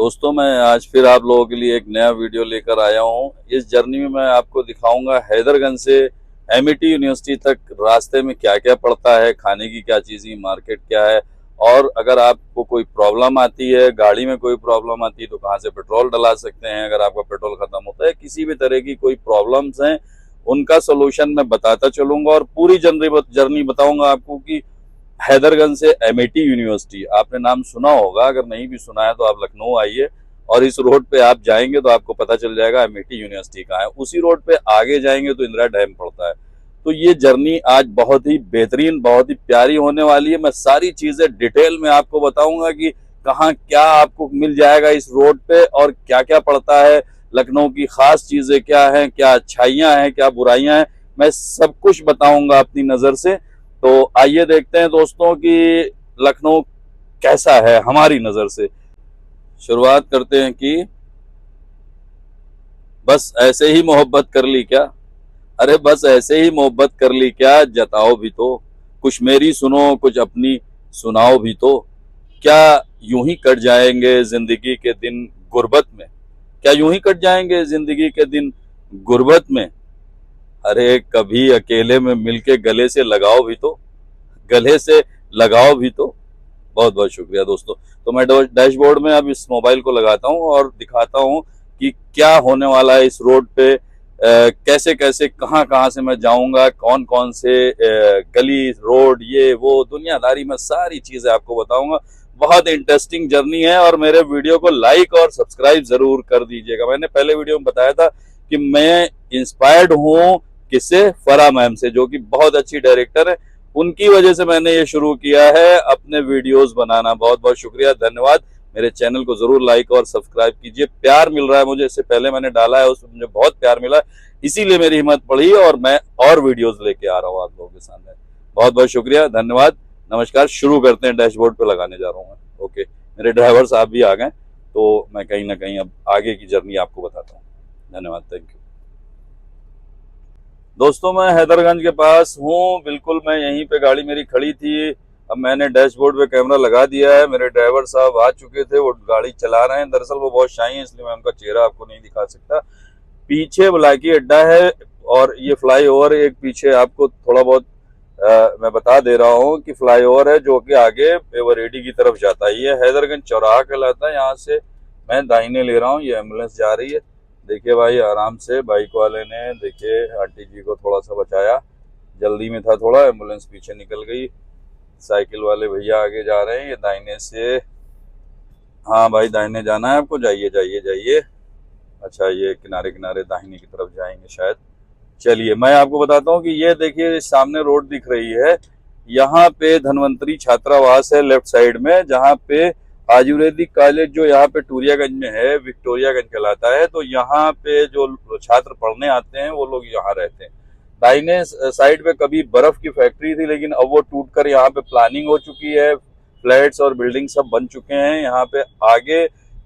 दोस्तों, मैं आज फिर आप लोगों के लिए एक नया वीडियो लेकर आया हूँ। इस जर्नी में मैं आपको दिखाऊंगा हैदरगंज से एमईटी यूनिवर्सिटी तक रास्ते में क्या क्या पड़ता है, खाने की क्या चीज़ें, मार्केट क्या है, और अगर आपको कोई प्रॉब्लम आती है, गाड़ी में कोई प्रॉब्लम आती है तो कहाँ से पेट्रोल डला सकते हैं, अगर आपका पेट्रोल खत्म होता है, किसी भी तरह की कोई प्रॉब्लम्स हैं उनका सोल्यूशन मैं बताता चलूंगा और पूरी जर्नी बताऊंगा आपको कि हैदरगंज से एमईटी यूनिवर्सिटी आपने नाम सुना होगा, अगर नहीं भी सुना है तो आप लखनऊ आइए और इस रोड पे आप जाएंगे तो आपको पता चल जाएगा एमईटी यूनिवर्सिटी कहाँ है। उसी रोड पे आगे जाएंगे तो इंदिरा डैम पड़ता है। तो ये जर्नी आज बहुत ही बेहतरीन, बहुत ही प्यारी होने वाली है। मैं सारी चीजें डिटेल में आपको बताऊंगा कि कहाँ क्या आपको मिल जाएगा इस रोड पे और क्या क्या पड़ता है, लखनऊ की खास चीजें क्या हैं, क्या अच्छाइयां हैं, क्या बुराइयां हैं, मैं सब कुछ बताऊंगा अपनी नजर से। तो आइए देखते हैं दोस्तों कि लखनऊ कैसा है हमारी नजर से। शुरुआत करते हैं कि बस ऐसे ही मोहब्बत कर ली क्या। अरे बस ऐसे ही मोहब्बत कर ली क्या, जताओ भी तो, कुछ मेरी सुनो कुछ अपनी सुनाओ भी तो। क्या यूं ही कट जाएंगे जिंदगी के दिन गुर्बत में, क्या यूं ही कट जाएंगे जिंदगी के दिन गुर्बत में। अरे कभी अकेले में मिलके गले से लगाओ भी तो, गले से लगाओ भी तो। बहुत बहुत शुक्रिया दोस्तों। तो मैं डैशबोर्ड में अब इस मोबाइल को लगाता हूँ और दिखाता हूँ कि क्या होने वाला है इस रोड पे, कैसे कैसे कहाँ कहाँ से मैं जाऊंगा, कौन कौन से गली रोड ये वो दुनियादारी में सारी चीजें आपको बताऊंगा। बहुत इंटरेस्टिंग जर्नी है और मेरे वीडियो को लाइक और सब्सक्राइब जरूर कर दीजिएगा। मैंने पहले वीडियो में बताया था कि मैं इंस्पायर्ड हूँ किससे, फरा मैम से, जो कि बहुत अच्छी डायरेक्टर है। उनकी वजह से मैंने ये शुरू किया है अपने वीडियोस बनाना। बहुत बहुत शुक्रिया, धन्यवाद। मेरे चैनल को जरूर लाइक और सब्सक्राइब कीजिए। प्यार मिल रहा है मुझे, इससे पहले मैंने डाला है उसमें मुझे बहुत प्यार मिला, इसीलिए मेरी हिम्मत बढ़ी और मैं और वीडियोस लेके आ रहा हूँ आप लोगों के सामने। बहुत बहुत शुक्रिया, धन्यवाद, नमस्कार। शुरू करते हैं, डैशबोर्ड पे लगाने जा रहा हूँ मैं। ओके, मेरे ड्राइवर साहब भी आ गए तो मैं कहीं ना कहीं अब आगे की जर्नी आपको बताता हूँ। धन्यवाद, थैंक यू। दोस्तों, मैं हैदरगंज के पास हूँ, बिल्कुल मैं यहीं पे गाड़ी मेरी खड़ी थी। अब मैंने डैशबोर्ड पे कैमरा लगा दिया है। मेरे ड्राइवर साहब आ चुके थे, वो गाड़ी चला रहे हैं। दरअसल वो बहुत शाई है इसलिए मैं उनका चेहरा आपको नहीं दिखा सकता। पीछे बुलाकी अड्डा है और ये फ्लाईओवर एक पीछे आपको थोड़ा बहुत मैं बता दे रहा हूँ कि फ्लाईओवर है जो कि आगे पेवरेडी की तरफ जाता है। ये हैदरगंज चौराहा कहलाता है। यहाँ से मैं दाहिने ले रहा हूँ, ये एम्बुलेंस जा रही है। देखिए भाई, आराम से बाइक वाले ने देखिए आंटी जी को थोड़ा सा बचाया, जल्दी में था थोड़ा, एम्बुलेंस पीछे निकल गई। साइकिल वाले भैया आगे जा रहे हैं, ये दाहिने से। हाँ भाई, दाहिने जाना है आपको, जाइए जाइए जाइए। अच्छा, ये किनारे किनारे दाहिने की तरफ जाएंगे शायद। चलिए मैं आपको बताता हूँ कि ये देखिए सामने रोड दिख रही है, यहाँ पे धनवंतरी छात्रावास है लेफ्ट साइड में, जहाँ पे आयुर्वेदिक कॉलेज जो यहाँ पे टूरियागंज में है, विक्टोरियागंज कहलाता है। तो यहाँ पे जो छात्र पढ़ने आते हैं वो लोग यहाँ रहते हैं। दाहिने साइड पे कभी बर्फ की फैक्ट्री थी, लेकिन अब वो टूटकर यहाँ पे प्लानिंग हो चुकी है, फ्लैट्स और बिल्डिंग सब बन चुके हैं यहाँ पे। आगे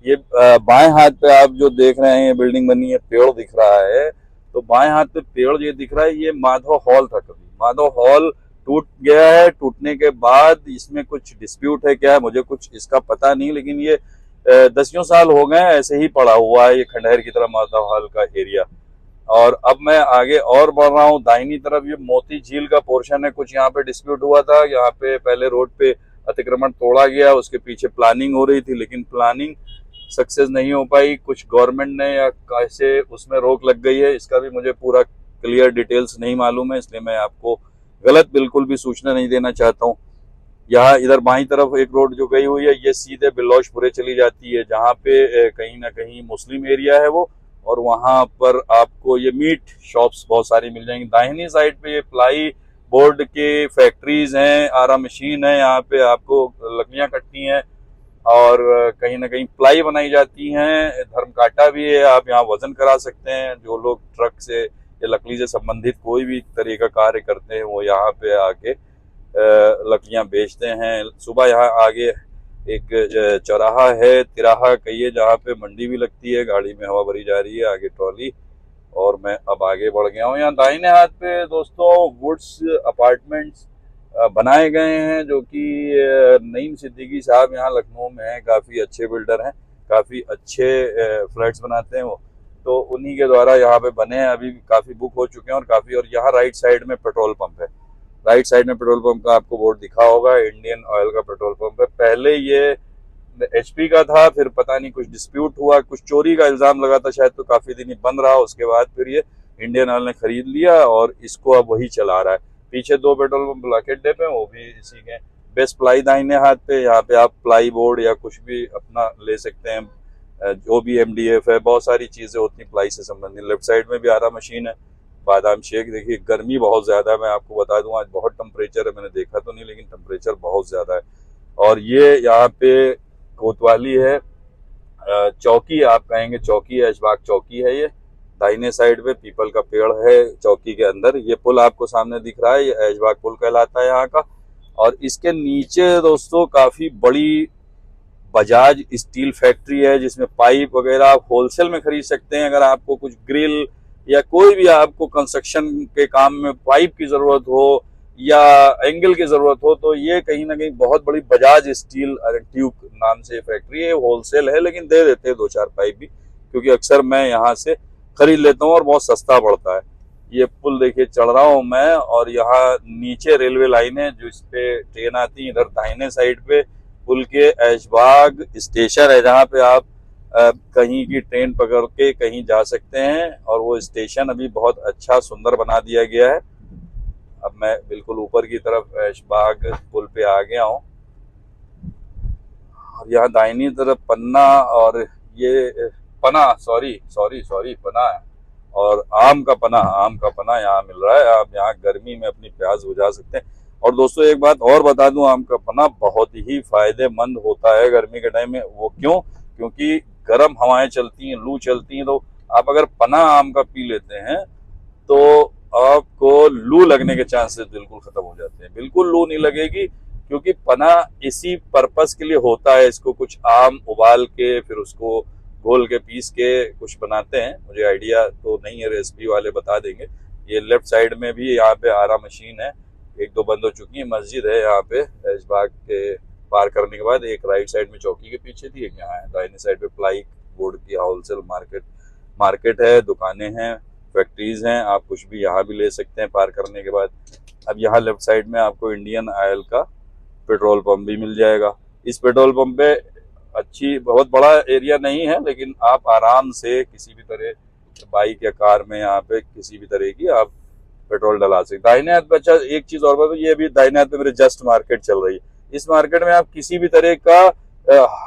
ये बाएं हाथ पे आप जो देख रहे हैं ये बिल्डिंग बनी है, पेड़ दिख रहा है, तो बाएं हाथ पे पेड़ ये दिख रहा है, ये माधव हॉल था। कभी माधव हॉल टूट गया है। टूटने के बाद इसमें कुछ डिस्प्यूट है क्या है, मुझे कुछ इसका पता नहीं, लेकिन ये दसियों साल हो गए ऐसे ही पड़ा हुआ है ये खंडहर की तरह माधव हॉल का एरिया। और अब मैं आगे और बढ़ रहा हूँ दाहिनी तरफ, ये मोती झील का पोर्शन है। कुछ यहाँ पे डिस्प्यूट हुआ था, यहाँ पे पहले रोड पे अतिक्रमण तोड़ा गया, उसके पीछे प्लानिंग हो रही थी, लेकिन प्लानिंग सक्सेस नहीं हो पाई। कुछ गवर्नमेंट ने या कैसे उसमें रोक लग गई है, इसका भी मुझे पूरा क्लियर डिटेल्स नहीं मालूम है, इसलिए मैं आपको गलत बिल्कुल भी सूचना नहीं देना चाहता हूँ। यहाँ इधर बाईं तरफ एक रोड जो गई हुई है, ये सीधे बिल्लौशपुरे चली जाती है, जहाँ पे कहीं ना कहीं मुस्लिम एरिया है वो, और वहां पर आपको ये मीट शॉप्स बहुत सारी मिल जाएंगी। दाहिनी साइड पे ये प्लाई बोर्ड के फैक्ट्रीज हैं, आरा मशीन है, यहाँ पे आपको लकड़ियां कटती हैं और कहीं ना कहीं प्लाई बनाई जाती हैं। धर्म कांटा भी है, आप यहाँ वजन करा सकते हैं। जो लोग ट्रक से या लकड़ी से संबंधित कोई भी तरह का कार्य करते हैं वो यहाँ पे आके लकड़ियां बेचते हैं। सुबह यहाँ आगे एक चौराहा है, तिराहा कहिए, जहाँ पे मंडी भी लगती है। गाड़ी में हवा भरी जा रही है, आगे ट्रॉली, और मैं अब आगे बढ़ गया हूँ। यहाँ दाहिने हाथ पे दोस्तों वुड्स अपार्टमेंट्स बनाए गए हैं, जो कि नईम सिद्दीकी साहब यहाँ लखनऊ में हैं, काफ़ी अच्छे बिल्डर हैं। काफ़ी अच्छे फ्लैट्स बनाते हैं वो, तो उन्हीं के द्वारा यहाँ पे बने हैं, अभी काफ़ी बुक हो चुके हैं और काफ़ी। और यहाँ राइट साइड में पेट्रोल पंप है, राइट साइड में पेट्रोल पंप का आपको बोर्ड दिखा होगा, इंडियन ऑयल का पेट्रोल पंप है। पहले ये एचपी का था, फिर पता नहीं कुछ डिस्प्यूट हुआ, कुछ चोरी का इल्जाम लगा था शायद, तो काफी दिन बंद रहा। उसके बाद फिर ये इंडियन ऑयल ने खरीद लिया और इसको अब वही चला रहा है। पीछे 2 पेट्रोल पंप ब्लॉकेट डे पे, वो भी इसी के। बेस्ट प्लाई दाहिने हाथ पे, यहाँ पे आप प्लाई बोर्ड या कुछ भी अपना ले सकते हैं, जो भी एमडीएफ है, बहुत सारी चीजें होती हैं प्लाई से संबंधित। लेफ्ट साइड में भी आरा मशीन है, बादाम शेक। देखिए गर्मी बहुत ज्यादा है, मैं आपको बता दूं आज बहुत टेम्परेचर है, मैंने देखा तो नहीं लेकिन टेम्परेचर बहुत ज्यादा है। और ये यहाँ पे कोतवाली है, चौकी आप कहेंगे, चौकी है, ऐशबाग चौकी है। ये दाहिने साइड पे पीपल का पेड़ है चौकी के अंदर। ये पुल आपको सामने दिख रहा है, ये ऐशबाग पुल कहलाता है यहाँ का। और इसके नीचे दोस्तों काफी बड़ी बजाज स्टील फैक्ट्री है, जिसमें पाइप वगैरह आप होलसेल में खरीद सकते हैं। अगर आपको कुछ ग्रिल या कोई भी आपको कंस्ट्रक्शन के काम में पाइप की जरूरत हो या एंगल की जरूरत हो, तो ये कहीं ना कहीं बहुत बड़ी बजाज स्टील ट्यूब नाम से फैक्ट्री है। होलसेल है लेकिन दे देते हैं 2-4 पाइप भी, क्योंकि अक्सर मैं यहाँ से खरीद लेता हूँ और बहुत सस्ता पड़ता है। ये पुल देखिए चढ़ रहा हूँ मैं, और यहाँ नीचे रेलवे लाइन है जो इस पे ट्रेन आती है। इधर दाहिने साइड पे पुल के ऐशबाग स्टेशन है, जहाँ पे आप कहीं की ट्रेन पकड़ के कहीं जा सकते हैं। और वो स्टेशन अभी बहुत अच्छा सुंदर बना दिया गया है। अब मैं बिल्कुल ऊपर की तरफ ऐशबाग पुल पे आ गया हूँ, और यहाँ दाहिनी तरफ पन्ना और ये पना, सॉरी पना है, और आम का पना यहाँ मिल रहा है। आप यहाँ गर्मी में अपनी प्यास बुझा सकते हैं। और दोस्तों एक बात और बता दूं, आम का पना बहुत ही फायदेमंद होता है गर्मी के टाइम में। वो क्यों? क्योंकि गर्म हवाएं चलती हैं, लू चलती हैं, तो आप अगर पना आम का पी लेते हैं तो आपको लू लगने के चांसेस बिल्कुल खत्म हो जाते हैं। बिल्कुल लू नहीं लगेगी, क्योंकि पना इसी पर्पस के लिए होता है। इसको कुछ आम उबाल के फिर उसको घोल के पीस के कुछ बनाते हैं, मुझे आइडिया तो नहीं है, रेसिपी वाले बता देंगे। ये लेफ्ट साइड में भी यहाँ पे आरा मशीन है, 1-2 बंद हो चुकी है। मस्जिद है यहाँ पे ऐशबाग के पार करने के बाद, एक राइट साइड में चौकी के पीछे थी, एक यहाँ है। दाहिने साइड पे प्लाई बोर्ड की होलसेल मार्केट है, दुकानें हैं, फैक्ट्रीज हैं, आप कुछ भी यहाँ भी ले सकते हैं पार करने के बाद। अब यहाँ लेफ्ट साइड में आपको इंडियन ऑयल का पेट्रोल पंप भी मिल जाएगा। इस पेट्रोल पंप पे बहुत बड़ा एरिया नहीं है, लेकिन आप आराम से किसी भी तरह बाइक या कार में यहाँ पे किसी भी तरह की आप पेट्रोल डला सकते। दाहिने हाथ पे, अच्छा एक चीज और बता, ये भी दाहिने हाथ पे मेरे जस्ट मार्केट चल रही है। इस मार्केट में आप किसी भी तरह का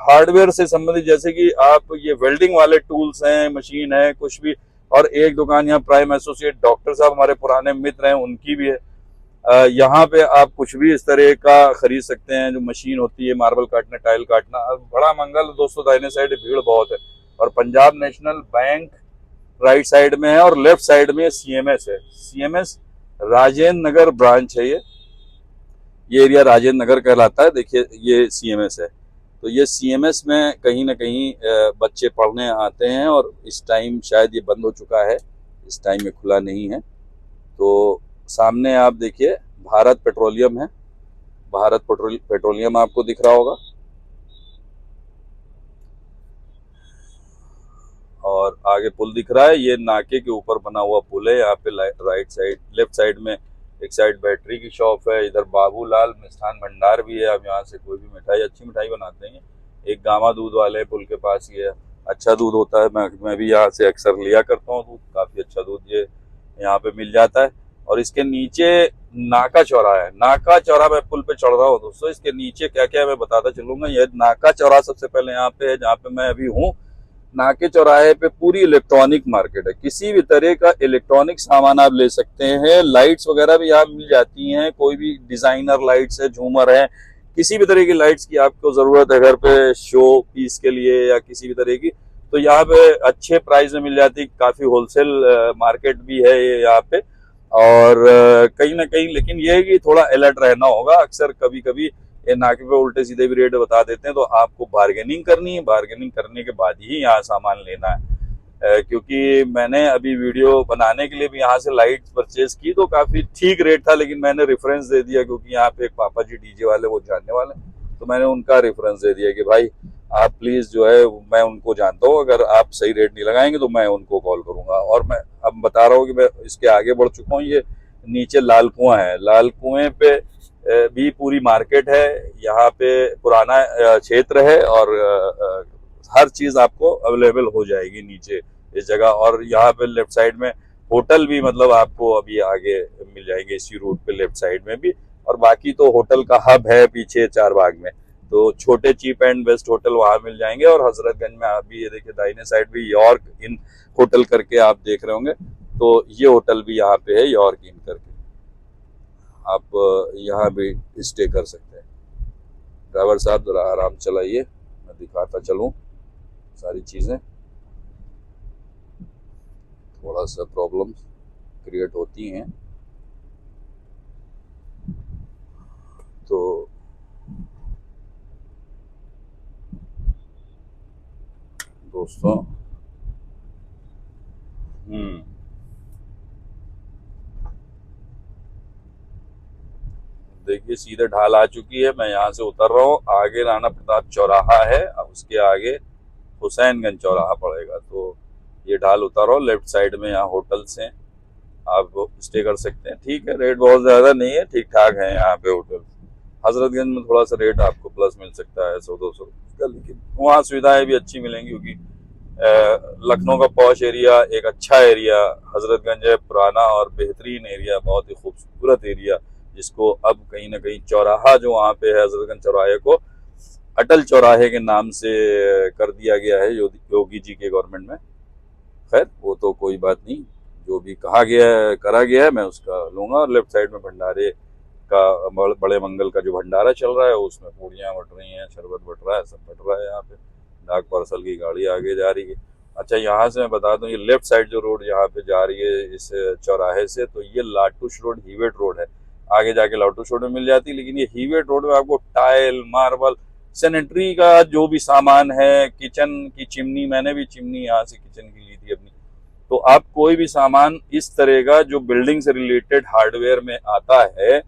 हार्डवेयर से संबंधित, जैसे कि आप ये वेल्डिंग वाले टूल्स हैं, मशीन है, कुछ भी। और एक दुकान यहाँ प्राइम एसोसिएट डॉक्टर साहब हमारे पुराने मित्र हैं, उनकी भी है। यहाँ पे आप कुछ भी इस तरह का खरीद सकते हैं, जो मशीन होती है मार्बल काटना, टाइल काटना। बड़ा मंगल दोस्तों, दाहिने साइड भीड़ बहुत है। और Punjab national bank right side में है, और लेफ्ट साइड में सीएमएस है। सीएमएस राजेंद्र नगर ब्रांच है। ये एरिया राजेंद्र नगर कहलाता है। देखिए ये सीएमएस है, तो ये सीएमएस में कहीं ना कहीं बच्चे पढ़ने आते हैं, और इस टाइम शायद ये बंद हो चुका है, इस टाइम में खुला नहीं है। तो सामने आप देखिए भारत पेट्रोलियम है, भारत पेट्रोलियम आपको दिख रहा होगा। और आगे पुल दिख रहा है, ये नाके के ऊपर बना हुआ पुल है। यहाँ पे राइट साइड, लेफ्ट साइड में एक साइड बैटरी की शॉप है, इधर बाबूलाल मिष्ठान भंडार भी है। आप यहाँ से कोई भी मिठाई, अच्छी मिठाई बनाते हैं। एक गामा दूध वाले पुल के पास ही है, अच्छा दूध होता है। मैं भी यहाँ से अक्सर लिया करता हूँ दूध, काफी अच्छा दूध ये यहाँ पे मिल जाता है। और इसके नीचे नाका चौराहा है। नाका चौराहा मैं पुल पे चढ़ रहा हूँ दोस्तों, इसके नीचे क्या क्या है मैं बताता चलूंगा। ये नाका चौराहा सबसे पहले यहाँ पे है, जहाँ पे मैं अभी हूँ। नाके चौराहे पे पूरी इलेक्ट्रॉनिक मार्केट है, किसी भी तरह का इलेक्ट्रॉनिक सामान आप ले सकते हैं। लाइट्स वगैरह भी यहाँ मिल जाती हैं, कोई भी डिजाइनर लाइट्स है, झूमर है, किसी भी तरह की लाइट्स की आपको जरूरत है घर पे शो पीस के लिए या किसी भी तरह की, तो यहाँ पे अच्छे प्राइस में मिल जाती है। काफी होलसेल मार्केट भी है ये यहाँ पे। और कहीं ना कहीं लेकिन ये है कि थोड़ा अलर्ट रहना होगा। अक्सर कभी कभी ये नाके पे उल्टे सीधे भी रेट बता देते हैं, तो आपको बार्गेनिंग करनी है, बार्गेनिंग करने के बाद ही यहाँ सामान लेना है। क्योंकि मैंने अभी वीडियो बनाने के लिए भी यहाँ से लाइट परचेज की, तो काफी ठीक रेट था, लेकिन मैंने रेफरेंस दे दिया, क्योंकि यहाँ पे एक पापा जी डीजे वाले वो जानने वाले, तो मैंने उनका रेफरेंस दे दिया कि भाई आप प्लीज़ जो है, मैं उनको जानता हूँ, अगर आप सही रेट नहीं लगाएंगे तो मैं उनको कॉल करूँगा। और मैं अब बता रहा हूँ कि मैं इसके आगे बढ़ चुका हूँ। ये नीचे लाल कुआं है, लाल कुएं पे भी पूरी मार्केट है। यहाँ पे पुराना क्षेत्र है, और हर चीज़ आपको अवेलेबल हो जाएगी नीचे इस जगह। और यहाँ पे लेफ्ट साइड में होटल भी, मतलब आपको अभी आगे मिल जाएंगे इसी रूट पे लेफ्ट साइड में भी। और बाकी तो होटल का हब है पीछे चार बाग में, तो छोटे चीप एंड बेस्ट होटल वहां मिल जाएंगे। और हजरतगंज में आप भी ये देखिए दाहिने साइड भी यॉर्क इन होटल करके आप देख रहे होंगे, तो ये होटल भी यहाँ पे है यॉर्क इन करके। आप यहाँ भी स्टे कर सकते हैं। ड्राइवर साहब जरा आराम चलाइए, मैं दिखाता चलूँ सारी चीज़ें। थोड़ा सा प्रॉब्लम क्रिएट होती हैं तो दोस्तों। देखिए सीधे ढाल आ चुकी है, मैं यहाँ से उतर रहा हूँ। आगे राणा प्रताप चौराहा है, उसके आगे हुसैनगंज चौराहा पड़ेगा। तो ये ढाल उतर रहा हूँ, लेफ्ट साइड में यहाँ होटल्स हैं, आप स्टे कर सकते हैं। ठीक है, रेट बहुत ज़्यादा नहीं है, ठीक ठाक है यहाँ पे होटल। हजरतगंज में थोड़ा सा रेट आपको प्लस मिल सकता है 100-200 का, लेकिन वहाँ सुविधाएं भी अच्छी मिलेंगी, क्योंकि लखनऊ का पॉश एरिया एक अच्छा एरिया हजरतगंज है, पुराना और बेहतरीन एरिया, बहुत ही खूबसूरत एरिया, जिसको अब कहीं ना कहीं चौराहा जो वहाँ पे है हजरतगंज चौराहे को अटल चौराहे के नाम से कर दिया गया है योगी जी के गवर्नमेंट में। खैर वो तो कोई बात नहीं, जो भी कहा गया है करा गया है, मैं उसका लूंगा। और लेफ्ट साइड में भंडारे का बड़े मंगल का जो भंडारा चल रहा है, उसमें पूड़ियाँ बट रही हैं, शरबत बट रहा है, सब बट रहा है यहाँ पे। डाक पार्सल की गाड़ी आगे जा रही है। अच्छा, यहाँ से मैं बता दूं, ये लेफ्ट साइड जो रोड यहाँ पे जा रही है इस चौराहे से, तो ये लाटूश रोड हीवेट रोड है। आगे जाके लाटूश रोड में मिल जाती है, लेकिन ये हीवेट रोड में आपको टाइल, मार्बल, सैनिटरी का जो भी सामान है, किचन की चिमनी, मैंने भी चिमनी यहाँ से किचन की ली थी अपनी। तो आप कोई भी सामान इस तरह का जो बिल्डिंग से रिलेटेड हार्डवेयर में आता है,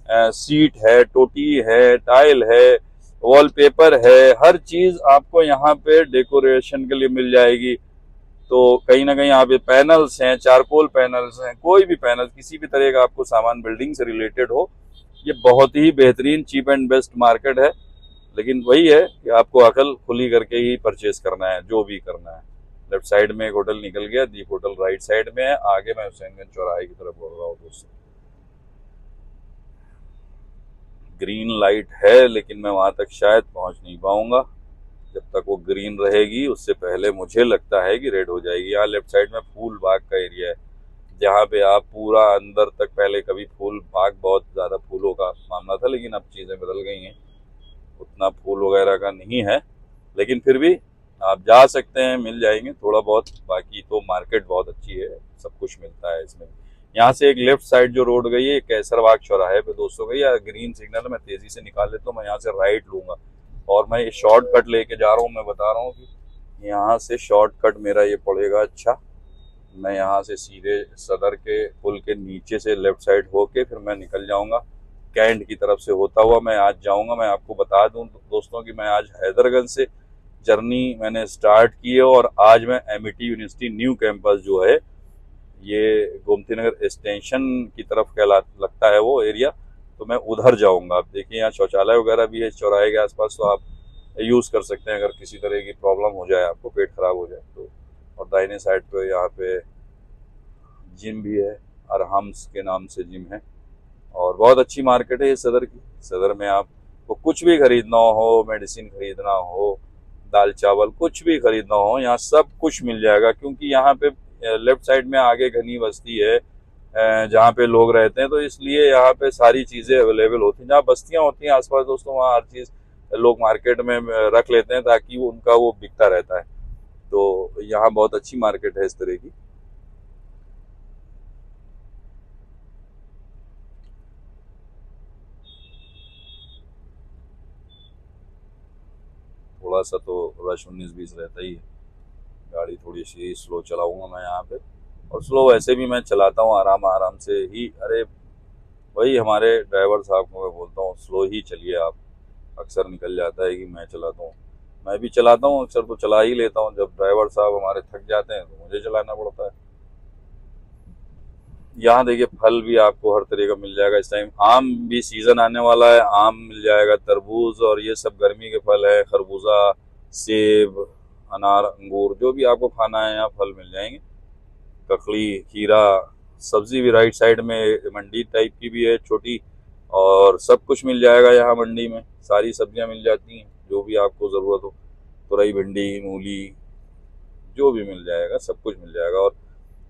सीट है, टोटी है, टाइल है, वॉलपेपर है, हर चीज आपको यहाँ पे डेकोरेशन के लिए मिल जाएगी। तो कहीं ना कहीं यहाँ पे पैनल्स हैं, चारकोल पैनल्स हैं, कोई भी पैनल, किसी भी तरह का आपको सामान बिल्डिंग से रिलेटेड हो, ये बहुत ही बेहतरीन चीप एंड बेस्ट मार्केट है। लेकिन वही है कि आपको अकल खुली करके ही परचेज करना है, जो भी करना है। लेफ्ट साइड में एक होटल निकल गया, दीप होटल राइट साइड में है। आगे मैं हुसैनगंज चौराहे की तरफ बढ़ रहा हूँ दोस्तों। ग्रीन लाइट है, लेकिन मैं वहां तक शायद पहुंच नहीं पाऊंगा। जब तक वो ग्रीन रहेगी उससे पहले मुझे लगता है कि रेड हो जाएगी। यहाँ लेफ्ट साइड में फूल बाग का एरिया है, जहाँ पे आप पूरा अंदर तक, पहले कभी फूल बाग बहुत ज्यादा फूलों का मामला था, लेकिन अब चीजें बदल गई हैं, उतना फूल वगैरह का नहीं है। लेकिन फिर भी आप जा सकते हैं, मिल जाएंगे थोड़ा बहुत। बाकी तो मार्केट बहुत अच्छी है, सब कुछ मिलता है इसमें। यहाँ से एक लेफ्ट साइड जो रोड गई है कैसरबाग चौराहे पे दोस्तों गई, या ग्रीन सिग्नल मैं तेजी से निकाल लेता हूँ, मैं यहाँ से राइट लूंगा। और मैं ये शॉर्टकट लेके जा रहा हूँ, मैं बता रहा हूँ कि यहाँ से शॉर्टकट मेरा ये पड़ेगा। अच्छा, मैं यहाँ से सीधे सदर के पुल के नीचे से लेफ्ट साइड होके फिर मैं निकल जाऊंगा कैंट की तरफ से होता हुआ। मैं आज जाऊंगा, मैं आपको बता दूं दोस्तों कि मैं आज हैदरगंज से जर्नी मैंने स्टार्ट की है, और आज मैं एमिटी यूनिवर्सिटी न्यू कैंपस जो है, ये गोमती नगर एक्सटेंशन की तरफ कहला लगता है वो एरिया, तो मैं उधर जाऊंगा। आप देखिए यहाँ शौचालय वगैरह भी है इस चौराहे के आसपास, तो आप यूज़ कर सकते हैं अगर किसी तरह की प्रॉब्लम हो जाए, आपको पेट खराब हो जाए तो। और दाहिने साइड पे यहाँ पे जिम भी है, अरहम्स के नाम से जिम है। और बहुत अच्छी मार्केट है ये सदर की। सदर में आपको कुछ भी खरीदना हो, मेडिसिन खरीदना हो, दाल चावल कुछ भी खरीदना हो, यहाँ सब कुछ मिल जाएगा। क्योंकि यहाँ पे लेफ्ट साइड में आगे घनी बस्ती है जहाँ पे लोग रहते हैं, तो इसलिए यहाँ पे सारी चीज़ें अवेलेबल होती हैं। जहाँ बस्तियाँ होती हैं आसपास दोस्तों, वहाँ हर चीज़ लोग मार्केट में रख लेते हैं, ताकि वो उनका वो बिकता रहता है। तो यहाँ बहुत अच्छी मार्केट है इस तरह की। थोड़ा सा तो रश 19-20 रहता ही है। गाड़ी थोड़ी सी स्लो चलाऊंगा मैं यहाँ पे, और स्लो वैसे भी मैं चलाता हूँ आराम आराम से ही। अरे वही हमारे ड्राइवर साहब को मैं बोलता हूँ स्लो ही चलिए आप, अक्सर निकल जाता है कि मैं चलाता हूँ मैं भी चलाता हूँ अक्सर, तो चला ही लेता हूँ। जब ड्राइवर साहब हमारे थक जाते हैं तो मुझे चलाना पड़ता है। यहाँ देखिए फल भी आपको हर तरह का मिल जाएगा। इस टाइम आम भी सीजन आने वाला है, आम मिल जाएगा, तरबूज और ये सब गर्मी के फल है, खरबूजा, सेब, अनार, अंगूर, जो भी आपको खाना है यहाँ फल मिल जाएंगे। ककड़ी, खीरा, सब्जी भी राइट साइड में मंडी टाइप की भी है छोटी, और सब कुछ मिल जाएगा यहाँ मंडी में। सारी सब्जियां मिल जाती हैं जो भी आपको ज़रूरत हो, तुरई, भिंडी, मूली, जो भी मिल जाएगा सब कुछ मिल जाएगा। और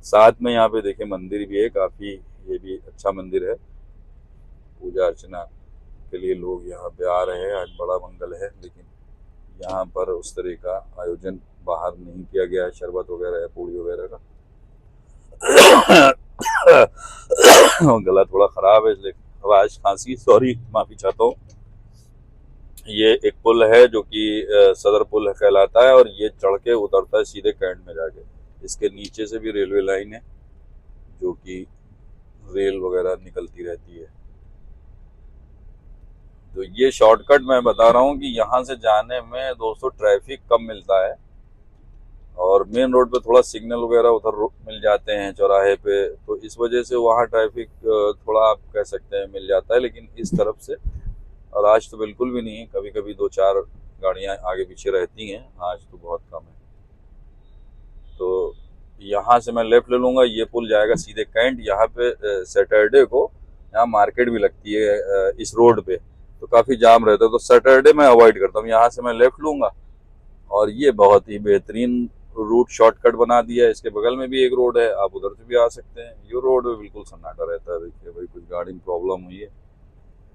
साथ में यहाँ पे देखिए मंदिर भी है काफ़ी, ये भी अच्छा मंदिर है। पूजा अर्चना के लिए लोग यहाँ पे आ रहे हैं। आज बड़ा मंगल है, लेकिन यहाँ पर उस तरह का आयोजन बाहर नहीं किया गया है। शरबत वगैरह है, पूड़ी वगैरह का। गला थोड़ा खराब है इसलिए आवाज, खांसी, सॉरी, माफी चाहता हूँ। ये एक पुल है जो कि सदर पुल कहलाता है, और ये चढ़ के उतरता है सीधे कैंट में जाके। इसके नीचे से भी रेलवे लाइन है जो कि रेल वगैरह निकलती रहती है। तो ये शॉर्टकट मैं बता रहा हूँ कि यहाँ से जाने में दोस्तों ट्रैफिक कम मिलता है, और मेन रोड पे थोड़ा सिग्नल वगैरह उधर मिल जाते हैं चौराहे पे, तो इस वजह से वहाँ ट्रैफिक थोड़ा आप कह सकते हैं मिल जाता है। लेकिन इस तरफ से और आज तो बिल्कुल भी नहीं है, कभी कभी 2-4 गाड़ियाँ आगे पीछे रहती हैं, आज तो बहुत कम है। तो यहाँ से मैं लेफ्ट ले लूँगा, ये पुल जाएगा सीधे कैंट। यहाँ पे सैटरडे को यहाँ मार्केट भी लगती है इस रोड पे, तो काफ़ी जाम रहता है, तो सैटरडे मैं अवॉइड करता हूँ। यहाँ से मैं लेफ्ट लूँगा, और ये बहुत ही बेहतरीन रूट शॉर्टकट बना दिया है। इसके बगल में भी एक रोड है, आप उधर से भी आ सकते हैं। ये रोड में बिल्कुल सन्नाटा रहता है। देखिए भाई, कुछ गाड़ी में प्रॉब्लम हुई है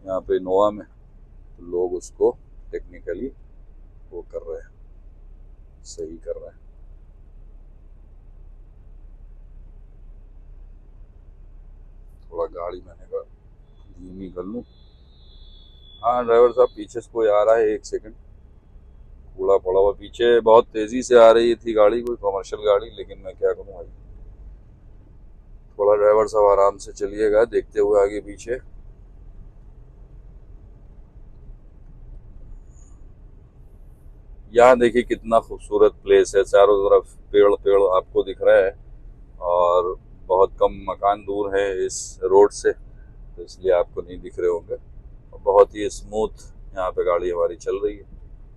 यहाँ पे इनोवा में, तो लोग उसको टेक्निकली वो कर रहे हैं, सही कर रहे हैं। थोड़ा गाड़ी मैंने कहा धीमी कर लूँ। हाँ ड्राइवर साहब, पीछे से कोई आ रहा है, 1 सेकंड। कूड़ा पड़ा हुआ पीछे, बहुत तेजी से आ रही थी गाड़ी, कोई कमर्शियल गाड़ी, लेकिन मैं क्या करूँ भाई। थोड़ा ड्राइवर साहब आराम से चलिएगा, देखते हुए आगे पीछे। यहाँ देखिए कितना खूबसूरत प्लेस है, चारों तरफ पेड़ पेड़ आपको दिख रहा है, और बहुत कम मकान दूर है इस रोड से, तो इसलिए आपको नहीं दिख रहे होंगे। बहुत ही स्मूथ यहाँ पे गाड़ी हमारी चल रही है,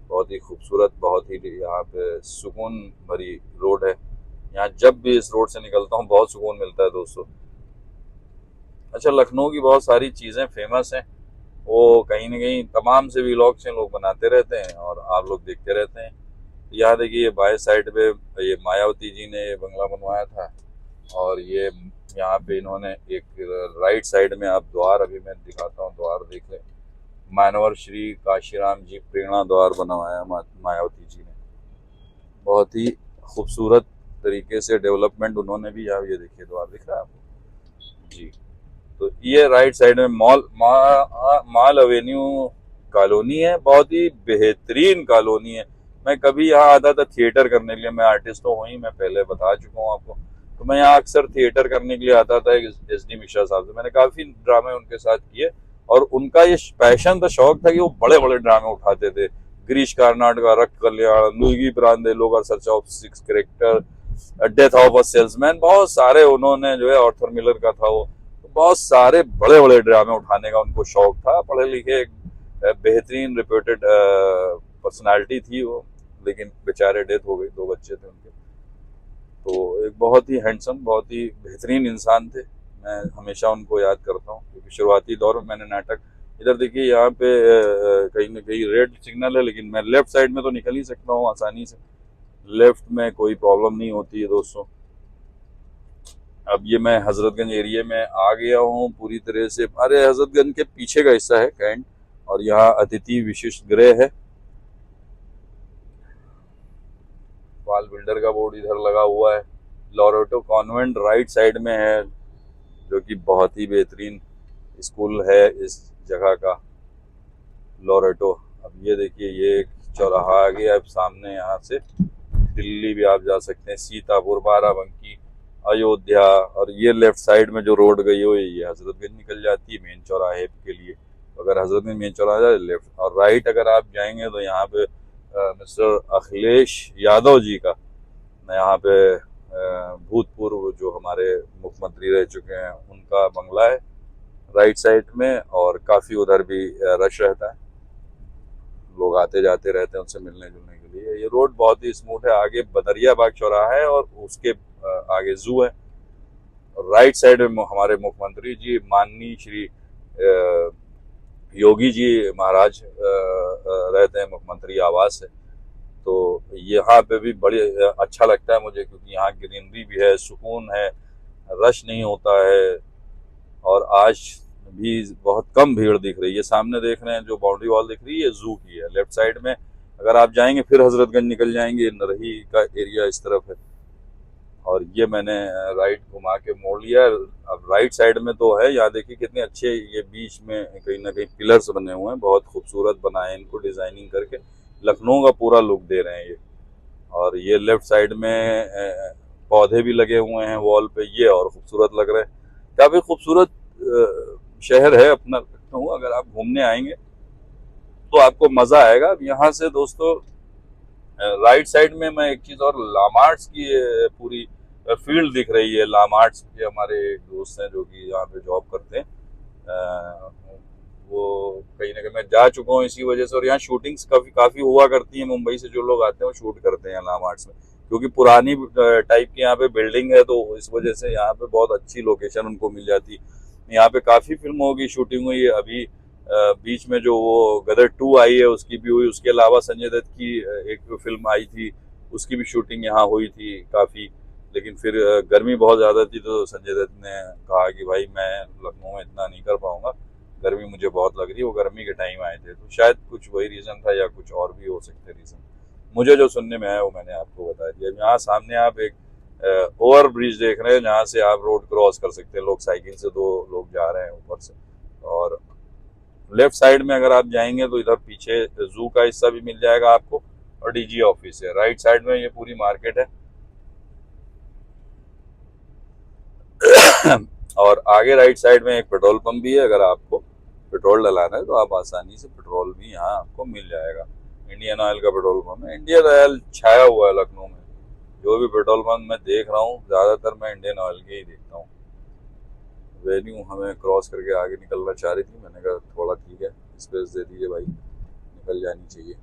बहुत ही खूबसूरत, बहुत ही यहाँ पे सुकून भरी रोड है। यहाँ जब भी इस रोड से निकलता हूँ बहुत सुकून मिलता है दोस्तों। अच्छा, लखनऊ की बहुत सारी चीज़ें फेमस हैं, वो कहीं ना कहीं तमाम से व्लॉग से लोग बनाते रहते हैं और आप लोग देखते रहते हैं। यहाँ देखिए, ये बाएं साइड पे ये मायावती जी ने ये बंगला बनवाया था, और ये यहाँ पे इन्होंने एक राइट साइड में आप द्वार, अभी मैं दिखाता हूँ, द्वार देख लें। मानवर श्री काशीराम जी प्रेरणा द्वार बनवाया मायावती जी ने, बहुत ही खूबसूरत तरीके से डेवलपमेंट उन्होंने भी। यहाँ ये देखिए द्वार दिख रहा है आपको जी। तो ये राइट साइड में माल एवेन्यू कॉलोनी है, बहुत ही बेहतरीन कॉलोनी है। मैं कभी यहाँ आता था थिएटर करने के लिए, मैं आर्टिस्ट तो हूँ ही, मैं पहले बता चुका हूँ आपको। तो मैं यहाँ अक्सर थिएटर करने के लिए आता था SD मिश्रा साहब से। मैंने काफी ड्रामे उनके साथ किए, और उनका ये पैशन था, शौक था कि वो बड़े बड़े ड्रामे उठाते थे। गिरीश कार्नाड का रक्त कल्याण, लुईगी ब्रांदेलो का search of 6 character, death of a salesman, बहुत सारे उन्होंने जो है, ऑर्थर मिलर का था वो, बहुत सारे बड़े बड़े ड्रामे उठाने का उनको शौक था। पढ़े लिखे बेहतरीन रिप्यूटेड पर्सनालिटी थी वो, लेकिन बेचारे डेथ हो गई, 2 बच्चे थे उनके। तो एक बहुत ही हैंडसम, बहुत ही बेहतरीन इंसान थे। मैं हमेशा उनको याद करता हूँ, क्योंकि शुरुआती दौर में मैंने नाटक, इधर देखिए यहाँ पे कहीं ना कहीं रेड सिग्नल है, लेकिन मैं लेफ्ट साइड में तो निकल ही सकता हूँ आसानी से, लेफ्ट में कोई प्रॉब्लम नहीं होती है दोस्तों। अब ये मैं हजरतगंज एरिया में आ गया हूँ पूरी तरह से। अरे हजरतगंज के पीछे का हिस्सा है कैंट, और यहाँ अतिथि विशिष्ट गृह है। पाल बिल्डर का बोर्ड इधर लगा हुआ है। लॉरेटो कॉन्वेंट राइट साइड में है, जो कि बहुत ही बेहतरीन स्कूल है इस जगह का, लॉरेटो। अब ये देखिए, ये एक चौराहा आ गया अब सामने, यहाँ से दिल्ली भी आप जा सकते हैं, सीतापुर, बाराबंकी, अयोध्या। और ये लेफ्ट साइड में जो रोड गई हुई है, ये हजरतगंज निकल जाती है मेन चौराहे के लिए। तो अगर हजरतगंज मेन चौराहा लेफ्ट, और राइट अगर आप जाएंगे तो यहाँ पे मिस्टर अखिलेश यादव जी का, यहाँ पे भूतपूर्व जो हमारे मुख्यमंत्री रह चुके हैं उनका बंगला है राइट साइड में, और काफ़ी उधर भी रश रहता है, लोग आते जाते रहते हैं उनसे मिलने जुलने के लिए। ये रोड बहुत ही स्मूथ है। आगे बदरिया बाग चौराहा है और उसके आगे जू है। राइट साइड में हमारे मुख्यमंत्री जी माननीय श्री योगी जी महाराज रहते हैं, मुख्यमंत्री आवास है। तो यहाँ पे भी बड़ी अच्छा लगता है मुझे, क्योंकि यहाँ ग्रीनरी भी है, सुकून है, रश नहीं होता है, और आज भी बहुत कम भीड़ दिख रही है। सामने देख रहे हैं जो बाउंड्री वॉल दिख रही है, जू की है। लेफ्ट साइड में अगर आप जाएंगे फिर हजरतगंज निकल जाएंगे, नरही का एरिया इस तरफ है। और ये मैंने राइट घुमा के मोड़ लिया। अब राइट साइड में तो है, यहाँ देखिए कितने अच्छे ये बीच में कहीं ना कहीं पिलर्स बने हुए हैं, बहुत खूबसूरत बनाए इनको डिजाइनिंग करके, लखनऊ का पूरा लुक दे रहे हैं ये। और ये लेफ्ट साइड में पौधे भी लगे हुए हैं वॉल पे, ये और खूबसूरत लग रहे हैं। काफी खूबसूरत शहर है अपना लखनऊ। अगर आप घूमने आएंगे तो आपको मजा आएगा। अब यहाँ से दोस्तों राइट साइड में मैं एक चीज और, लामार्ट्स की पूरी फील्ड दिख रही है। लामार्ट्स के हमारे एक दोस्त हैं जो कि यहाँ पे जॉब करते हैं, वो कहीं ना कहीं मैं जा चुका हूँ इसी वजह से। और यहाँ शूटिंग्स काफी हुआ करती हैं, मुंबई से जो लोग आते हैं वो शूट करते हैं लामार्ट्स में, क्योंकि पुरानी टाइप की यहाँ पे बिल्डिंग है, तो इस वजह से यहाँ पे बहुत अच्छी लोकेशन उनको मिल जाती है। यहाँ पे काफी फिल्मों की शूटिंग हुई है। अभी बीच में जो वो गदर 2 आई है उसकी भी हुई, उसके अलावा संजय दत्त की एक फिल्म आई थी उसकी भी शूटिंग यहाँ हुई थी काफी। लेकिन फिर गर्मी बहुत ज्यादा थी, तो संजय दत्त ने कहा कि भाई मैं लखनऊ में इतना नहीं कर पाऊंगा, गर्मी मुझे बहुत लग रही है। वो गर्मी के टाइम आए थे, तो शायद कुछ वही रीजन था या कुछ और भी हो सकते रीजन। मुझे जो सुनने में आया वो मैंने आपको बता दिया। यहाँ सामने आप एक ओवर ब्रिज देख रहे हैं, जहाँ से आप रोड क्रॉस कर सकते हैं। लोग साइकिल से, 2 लोग जा रहे हैं ऊपर से। और लेफ्ट साइड में अगर आप जाएंगे तो इधर पीछे जू का हिस्सा भी मिल जाएगा आपको, और डीजी ऑफिस है। राइट साइड में ये पूरी मार्केट है। और आगे राइट साइड में एक पेट्रोल पंप भी है। अगर आपको पेट्रोल डलाना है तो आप आसानी से पेट्रोल भी यहाँ आपको मिल जाएगा। इंडियन ऑयल का पेट्रोल पंप है। इंडियन ऑयल छाया हुआ है लखनऊ में। जो भी पेट्रोल पंप मैं देख रहा हूँ ज्यादातर मैं इंडियन ऑयल के ही देखता हूँ। वेन्यू हमें क्रॉस करके आगे निकलना चाह रही थी, मैंने कहा थोड़ा ठीक है स्पेस दे दीजिए भाई, निकल जानी चाहिए।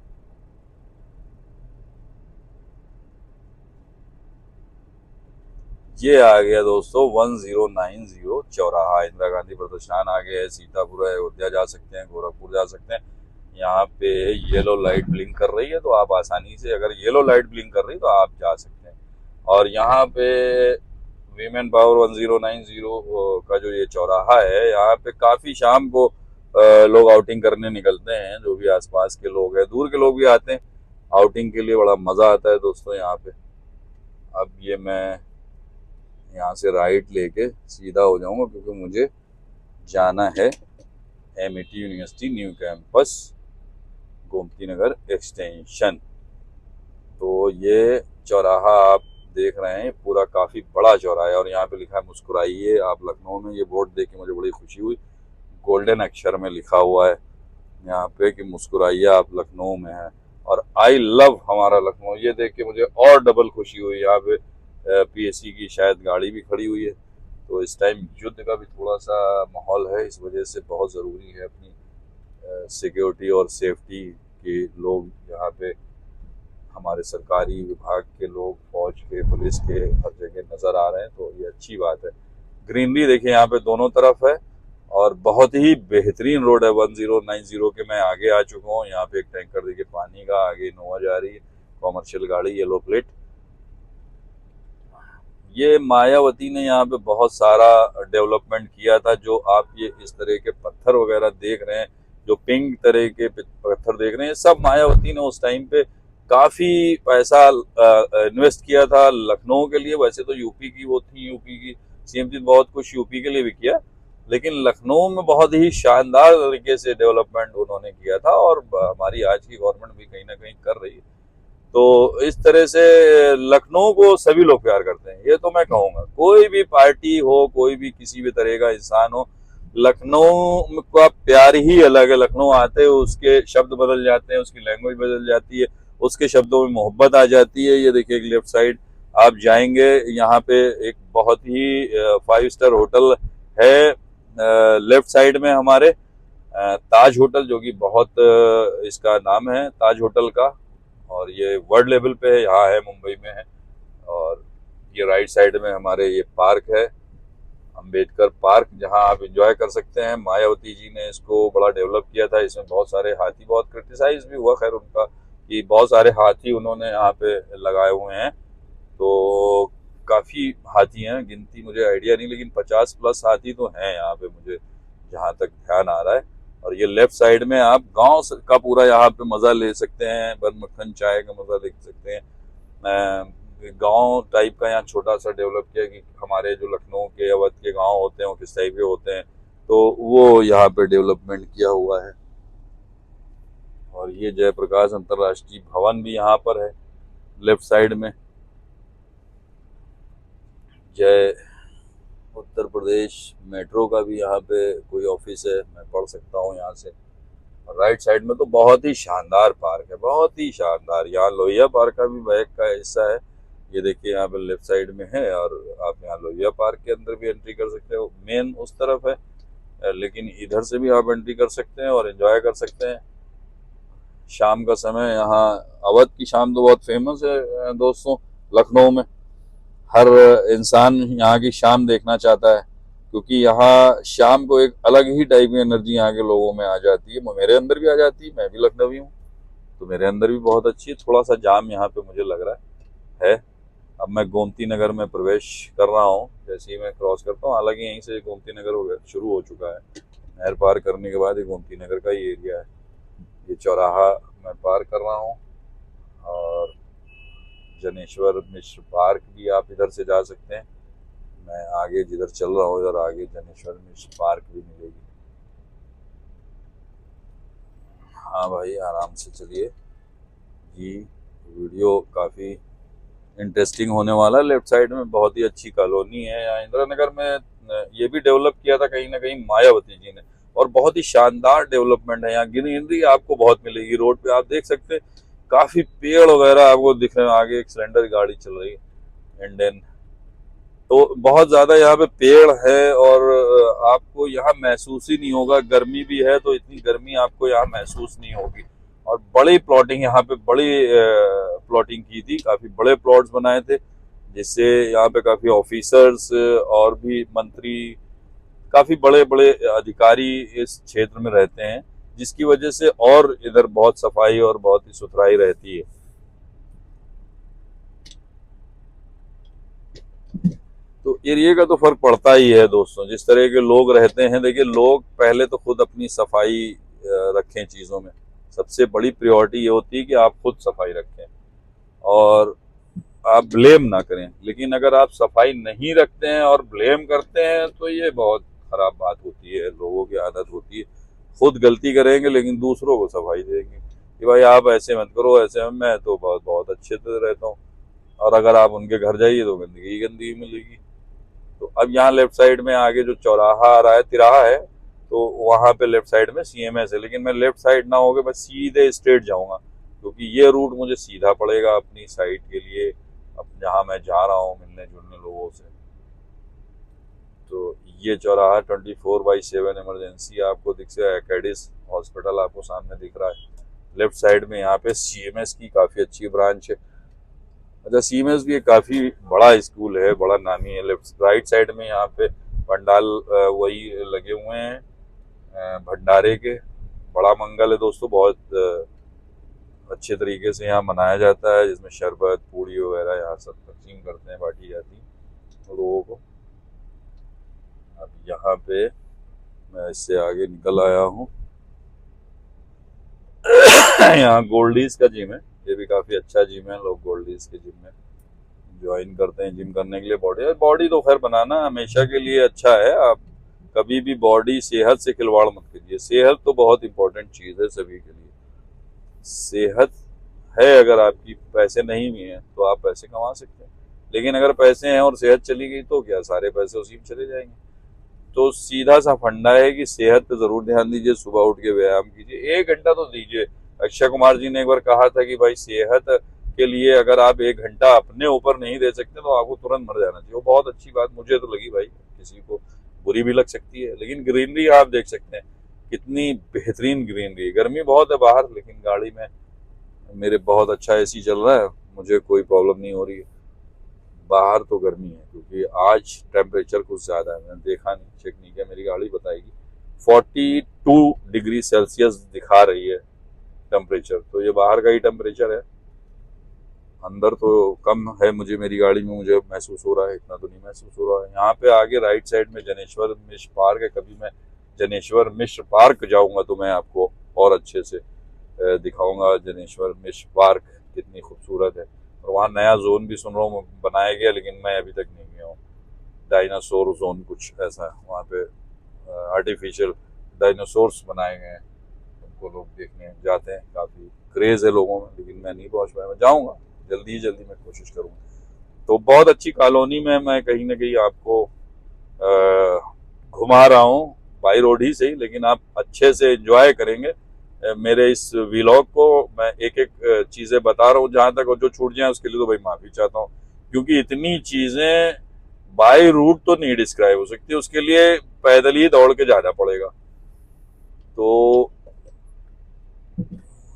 ये आ गया दोस्तों 1090 चौराहा। इंदिरा गांधी प्रतिष्ठान आ गया है। सीतापुर है, अयोध्या जा सकते हैं, गोरखपुर जा सकते हैं। यहाँ पे येलो लाइट ब्लिंक कर रही है, तो आप आसानी से, अगर येलो लाइट ब्लिंक कर रही है तो आप जा सकते हैं। और यहाँ पे वीमेन पावर 1090 का जो ये चौराहा है, यहाँ पे काफी शाम को लोग आउटिंग करने निकलते हैं। जो भी आसपास के लोग हैं, दूर के लोग भी आते हैं आउटिंग के लिए। बड़ा मजा आता है दोस्तों यहाँ पे। अब ये मैं यहाँ से राइट लेके सीधा हो जाऊंगा, क्योंकि मुझे जाना है MET university new campus Gomti Nagar extension. तो ये चौराहा आप देख रहे हैं, पूरा काफी बड़ा चौराहा है। और यहाँ पे लिखा है मुस्कुराइए आप लखनऊ में। ये बोर्ड देख के मुझे बड़ी खुशी हुई, गोल्डन अक्षर में लिखा हुआ है यहाँ पे कि मुस्कुराइए आप लखनऊ में है। और आई लव हमारा लखनऊ, ये देख के मुझे और डबल खुशी हुई। यहाँ पे पीएससी की शायद गाड़ी भी खड़ी हुई है। तो इस टाइम युद्ध का भी थोड़ा सा माहौल है, इस वजह से बहुत ज़रूरी है अपनी सिक्योरिटी और सेफ्टी के लोग यहाँ पे, हमारे सरकारी विभाग के लोग, फौज के, पुलिस के, हर जगह नज़र आ रहे हैं। तो ये अच्छी बात है। ग्रीनरी देखिए यहाँ पे दोनों तरफ है, और बहुत ही बेहतरीन रोड है। 1090 के मैं आगे आ चुका हूँ। यहाँ पे एक टैंकर देखिए पानी का, आगे इनोवा जा रही है, कॉमर्शियल गाड़ी, येलो प्लेट। ये मायावती ने यहाँ पे बहुत सारा डेवलपमेंट किया था। जो आप ये इस तरह के पत्थर वगैरह देख रहे हैं, जो पिंक तरह के पत्थर देख रहे हैं, सब मायावती ने उस टाइम पे काफी पैसा इन्वेस्ट किया था लखनऊ के लिए। वैसे तो यूपी की वो थी, यूपी की सीएम थी, बहुत कुछ यूपी के लिए भी किया, लेकिन लखनऊ में बहुत ही शानदार तरीके से डेवलपमेंट उन्होंने किया था। और हमारी आज की गवर्नमेंट भी कहीं ना कहीं कर रही है। तो इस तरह से लखनऊ को सभी लोग प्यार करते हैं। ये तो मैं कहूँगा, कोई भी पार्टी हो, कोई भी किसी भी तरह का इंसान हो, लखनऊ का प्यार ही अलग है। लखनऊ आते हैं उसके शब्द बदल जाते हैं, उसकी लैंग्वेज बदल जाती है, उसके शब्दों में मोहब्बत आ जाती है। ये देखिए, एक लेफ्ट साइड आप जाएंगे, यहाँ पे एक बहुत ही 5 स्टार होटल है लेफ्ट साइड में हमारे, ताज होटल, जो कि बहुत इसका नाम है ताज होटल का, और ये वर्ल्ड लेवल पे है, यहाँ है, मुंबई में है। और ये राइट साइड में हमारे ये पार्क है, अंबेडकर पार्क, जहां आप एंजॉय कर सकते हैं। मायावती जी ने इसको बड़ा डेवलप किया था, इसमें बहुत सारे हाथी, बहुत क्रिटिसाइज भी हुआ खैर उनका कि बहुत सारे हाथी उन्होंने यहाँ पे लगाए हुए हैं। तो काफी हाथी हैं, गिनती मुझे आइडिया नहीं, लेकिन 50+ हाथी तो हैं यहाँ पे, मुझे जहाँ तक ध्यान आ रहा है। और ये लेफ्ट साइड में आप गांव का पूरा यहाँ पे मजा ले सकते हैं, बन मक्खन चाय का मजा ले सकते हैं। गांव टाइप का यहाँ छोटा सा डेवलप किया कि हमारे जो लखनऊ के अवध के गांव होते हैं वो किस टाइप के होते हैं, तो वो यहाँ पे डेवलपमेंट किया हुआ है। और ये जयप्रकाश अंतर्राष्ट्रीय भवन भी यहाँ पर है लेफ्ट साइड में। जय उत्तर प्रदेश मेट्रो का भी यहाँ पे कोई ऑफिस है, मैं पढ़ सकता हूँ यहाँ से। और राइट साइड में तो बहुत ही शानदार पार्क है, बहुत ही शानदार। यहाँ लोहिया पार्क का भी बैक का हिस्सा है, ये देखिए यहाँ पे लेफ्ट साइड में है। और आप यहाँ लोहिया पार्क के अंदर भी एंट्री कर सकते हो, मेन उस तरफ है, लेकिन इधर से भी आप एंट्री कर सकते हैं और एंजॉय कर सकते हैं। शाम का समय यहाँ अवध की शाम तो बहुत फेमस है दोस्तों, लखनऊ में हर इंसान यहाँ की शाम देखना चाहता है, क्योंकि यहाँ शाम को एक अलग ही टाइप की एनर्जी यहाँ के लोगों में आ जाती है। मेरे अंदर भी आ जाती है, मैं भी लखनवी हूँ तो मेरे अंदर भी बहुत अच्छी है। थोड़ा सा जाम यहाँ पे मुझे लग रहा है। अब मैं गोमती नगर में प्रवेश कर रहा हूँ, जैसे ही मैं क्रॉस करता हूँ, हालांकि यहीं से गोमती नगर शुरू हो चुका है, नहर पार करने के बाद ये गोमती नगर का ही एरिया है। ये चौराहा मैं पार कर रहा हूँ, और जनेश्वर मिश्र पार्क भी आप इधर से जा सकते हैं। मैं आगे जिधर चल रहा हूँ, इधर आगे जनेश्वर मिश्र पार्क भी मिलेगी। हाँ भाई, आराम से चलिए जी, वीडियो काफ़ी इंटरेस्टिंग होने वाला है। लेफ्ट साइड में बहुत ही अच्छी कॉलोनी है यहाँ इंदिरा नगर में, ये भी डेवलप किया था कहीं ना कहीं मायावती जी ने, और बहुत ही शानदार डेवलपमेंट है यहाँ। ग्रीनरी आपको बहुत मिलेगी, रोड पे आप देख सकते हैं काफी पेड़ वगैरह आपको दिख रहे हैं। आगे एक सिलेंडर गाड़ी चल रही है इंडियन, तो बहुत ज्यादा यहाँ पे पेड़ है, और आपको यहाँ महसूस ही नहीं होगा। गर्मी भी है तो इतनी गर्मी आपको यहाँ महसूस नहीं होगी। और बड़ी प्लॉटिंग यहाँ पे, बड़ी प्लॉटिंग की थी, काफी बड़े प्लॉट्स बनाए थे, जिससे यहाँ पे काफी ऑफिसर्स और भी मंत्री, काफी बड़े बड़े अधिकारी इस क्षेत्र में रहते हैं, जिसकी वजह से और इधर बहुत सफाई और बहुत ही सुथराई रहती है। तो एरिया का तो फर्क पड़ता ही है दोस्तों, जिस तरह के लोग रहते हैं। देखिए, लोग पहले तो खुद अपनी सफाई रखें चीज़ों में, सबसे बड़ी प्रायोरिटी ये होती है कि आप खुद सफाई रखें और आप ब्लेम ना करें। लेकिन अगर आप सफाई नहीं रखते हैं और ब्लेम करते हैं तो ये बहुत खराब बात होती है, लोगों की आदत होती है। खुद गलती करेंगे लेकिन दूसरों को सफाई देंगे कि भाई आप ऐसे मत करो, ऐसे मैं तो बहुत बहुत अच्छे से रहता हूँ, और अगर आप उनके घर जाइए तो गंदगी ही गंदगी मिलेगी। तो अब यहाँ लेफ्ट साइड में आगे जो चौराहा आ रहा है, तिराहा है, तो वहां पे लेफ्ट साइड में सीएमएस है, लेकिन मैं लेफ्ट साइड ना होकर मैं सीधे स्ट्रेट जाऊंगा, क्योंकि ये रूट मुझे सीधा पड़ेगा अपनी साइड के लिए, अब जहाँ मैं जा रहा हूँ मिलने जुलने लोगों से। तो ये चौराहा 24/7 इमरजेंसी आपको दिख रहा है, एकेडिस हॉस्पिटल आपको सामने दिख रहा है। लेफ्ट साइड में यहाँ पे सीएमएस की काफी अच्छी ब्रांच है। अच्छा, सीएमएस भी काफी बड़ा स्कूल है, बड़ा नामी है। लेफ्ट राइट साइड में यहाँ पे पंडाल वही लगे हुए हैं भंडारे के। बड़ा मंगल है दोस्तों, बहुत अच्छे तरीके से यहाँ मनाया जाता है, जिसमें शरबत पूड़ी वगैरह यहाँ सब तकसीम करते हैं, बांटी जाती है लोगों को। अब यहाँ पे मैं इससे आगे निकल आया हूँ यहाँ गोल्डीज का जिम है, ये भी काफी अच्छा जिम है। लोग गोल्डीज के जिम में ज्वाइन करते हैं जिम करने के लिए। बॉडी तो खैर बनाना हमेशा के लिए अच्छा है, आप कभी भी बॉडी सेहत से खिलवाड़ मत कीजिए। सेहत तो बहुत इंपॉर्टेंट चीज है सभी के लिए। सेहत है, अगर आपकी पैसे नहीं भी हैं तो आप पैसे कमा सकते हैं, लेकिन अगर पैसे हैं और सेहत चली गई तो क्या, सारे पैसे उसी में चले जाएंगे। तो सीधा सा फंडा है कि सेहत पे जरूर ध्यान दीजिए, सुबह उठ के व्यायाम कीजिए, 1 घंटा तो दीजिए। अक्षय कुमार जी ने एक बार कहा था कि भाई सेहत के लिए अगर आप 1 घंटा अपने ऊपर नहीं दे सकते तो आपको तुरंत मर जाना चाहिए। वो बहुत अच्छी बात मुझे तो लगी भाई, किसी को बुरी भी लग सकती है, लेकिन ग्रीनरी आप देख सकते हैं कितनी बेहतरीन ग्रीनरी। गर्मी बहुत है बाहर, लेकिन गाड़ी में मेरे बहुत अच्छा एसी चल रहा है, मुझे कोई प्रॉब्लम नहीं हो रही है। बाहर तो गर्मी है क्योंकि आज टेम्परेचर कुछ ज़्यादा है, मैंने देखा नहीं, चेक नहीं किया, मेरी गाड़ी बताएगी 42 डिग्री सेल्सियस दिखा रही है टेम्परेचर, तो ये बाहर का ही टेम्परेचर है, अंदर तो कम है मुझे, मेरी गाड़ी में मुझे महसूस हो रहा है, इतना तो नहीं महसूस हो रहा है। यहाँ पे आगे राइट साइड में जनेश्वर मिश्र पार्क है, कभी मैं जनेश्वर मिश्र पार्क जाऊंगा तो मैं आपको और अच्छे से दिखाऊंगा जनेश्वर मिश्र पार्क कितनी खूबसूरत है। और वहाँ नया जोन भी सुन रहा हूँ बनाया गया, लेकिन मैं अभी तक नहीं गया हूँ। डायनासोर जोन कुछ ऐसा है वहाँ पे, आर्टिफिशियल डायनासोर्स बनाए गए हैं, उनको लोग देखने जाते हैं, काफ़ी क्रेज है लोगों में, लेकिन मैं नहीं पहुँच पाया। मैं जाऊँगा जल्दी मैं कोशिश करूँगा। तो बहुत अच्छी कॉलोनी में मैं कहीं ना कहीं आपको घुमा रहा हूँ, बाई रोड ही सही, लेकिन आप अच्छे से एंजॉय करेंगे मेरे इस व्लॉग को। मैं एक एक चीज़ें बता रहा हूँ, जहाँ तक जो छूट जाए उसके लिए तो भाई माफ़ी चाहता हूँ, क्योंकि इतनी चीज़ें बाई रूट तो नहीं डिस्क्राइब हो सकती, उसके लिए पैदल ही दौड़ के जाना पड़ेगा। तो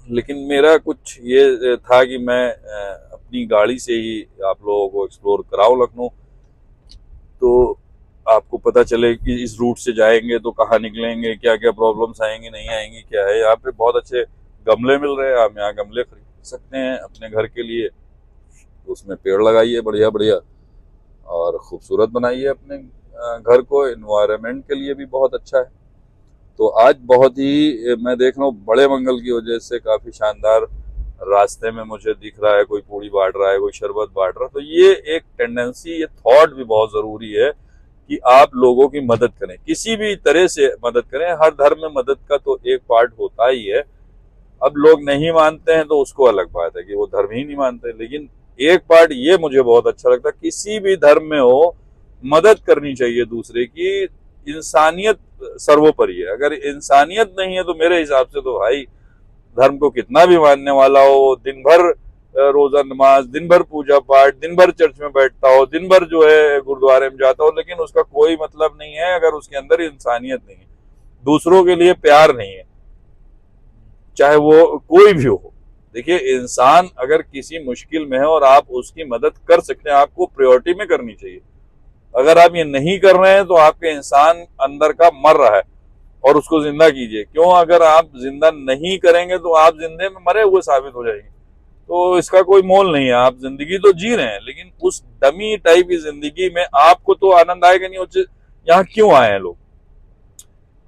लेकिन मेरा कुछ ये था कि मैं अपनी गाड़ी से ही आप लोगों को एक्सप्लोर कराऊं लखनऊ, तो आपको पता चले कि इस रूट से जाएंगे तो कहाँ निकलेंगे, क्या क्या प्रॉब्लम्स आएंगी नहीं आएंगी, क्या है। यहाँ पे बहुत अच्छे गमले मिल रहे हैं, आप यहाँ गमले खरीद सकते हैं अपने घर के लिए, उसमें पेड़ लगाइए बढ़िया बढ़िया और खूबसूरत बनाइए अपने घर को, इन्वायरमेंट के लिए भी बहुत अच्छा है। तो आज बहुत ही मैं देख रहा हूँ बड़े मंगल की वजह से काफी शानदार रास्ते में मुझे दिख रहा है, कोई पूड़ी बांट रहा है, कोई शरबत बांट रहा है। तो ये एक टेंडेंसी, ये थॉट भी बहुत जरूरी है कि आप लोगों की मदद करें, किसी भी तरह से मदद करें। हर धर्म में मदद का तो एक पार्ट होता ही है। अब लोग नहीं मानते हैं तो उसको अलग बात है कि वो धर्म ही नहीं मानते, लेकिन एक पार्ट ये मुझे बहुत अच्छा लगता है, किसी भी धर्म में हो मदद करनी चाहिए दूसरे की। इंसानियत सर्वोपरि है। अगर इंसानियत नहीं है तो मेरे हिसाब से तो भाई धर्म को कितना भी मानने वाला हो, दिन भर रोजा नमाज, दिन भर पूजा पाठ, दिन भर चर्च में बैठता हो, दिन भर जो है गुरुद्वारे में जाता हो, लेकिन उसका कोई मतलब नहीं है अगर उसके अंदर इंसानियत नहीं है, दूसरों के लिए प्यार नहीं है, चाहे वो कोई भी हो। देखिए, इंसान अगर किसी मुश्किल में है और आप उसकी मदद कर सकते हैं, आपको प्रायोरिटी में करनी चाहिए। अगर आप ये नहीं कर रहे हैं तो आपके इंसान अंदर का मर रहा है और उसको जिंदा कीजिए। क्यों? अगर आप जिंदा नहीं करेंगे तो आप जिंदे में मरे हुए साबित हो जाएंगे, तो इसका कोई मोल नहीं है। आप जिंदगी तो जी रहे हैं, लेकिन उस डमी टाइप की जिंदगी में आपको तो आनंद आएगा नहीं। यहाँ क्यों आए हैं लोग?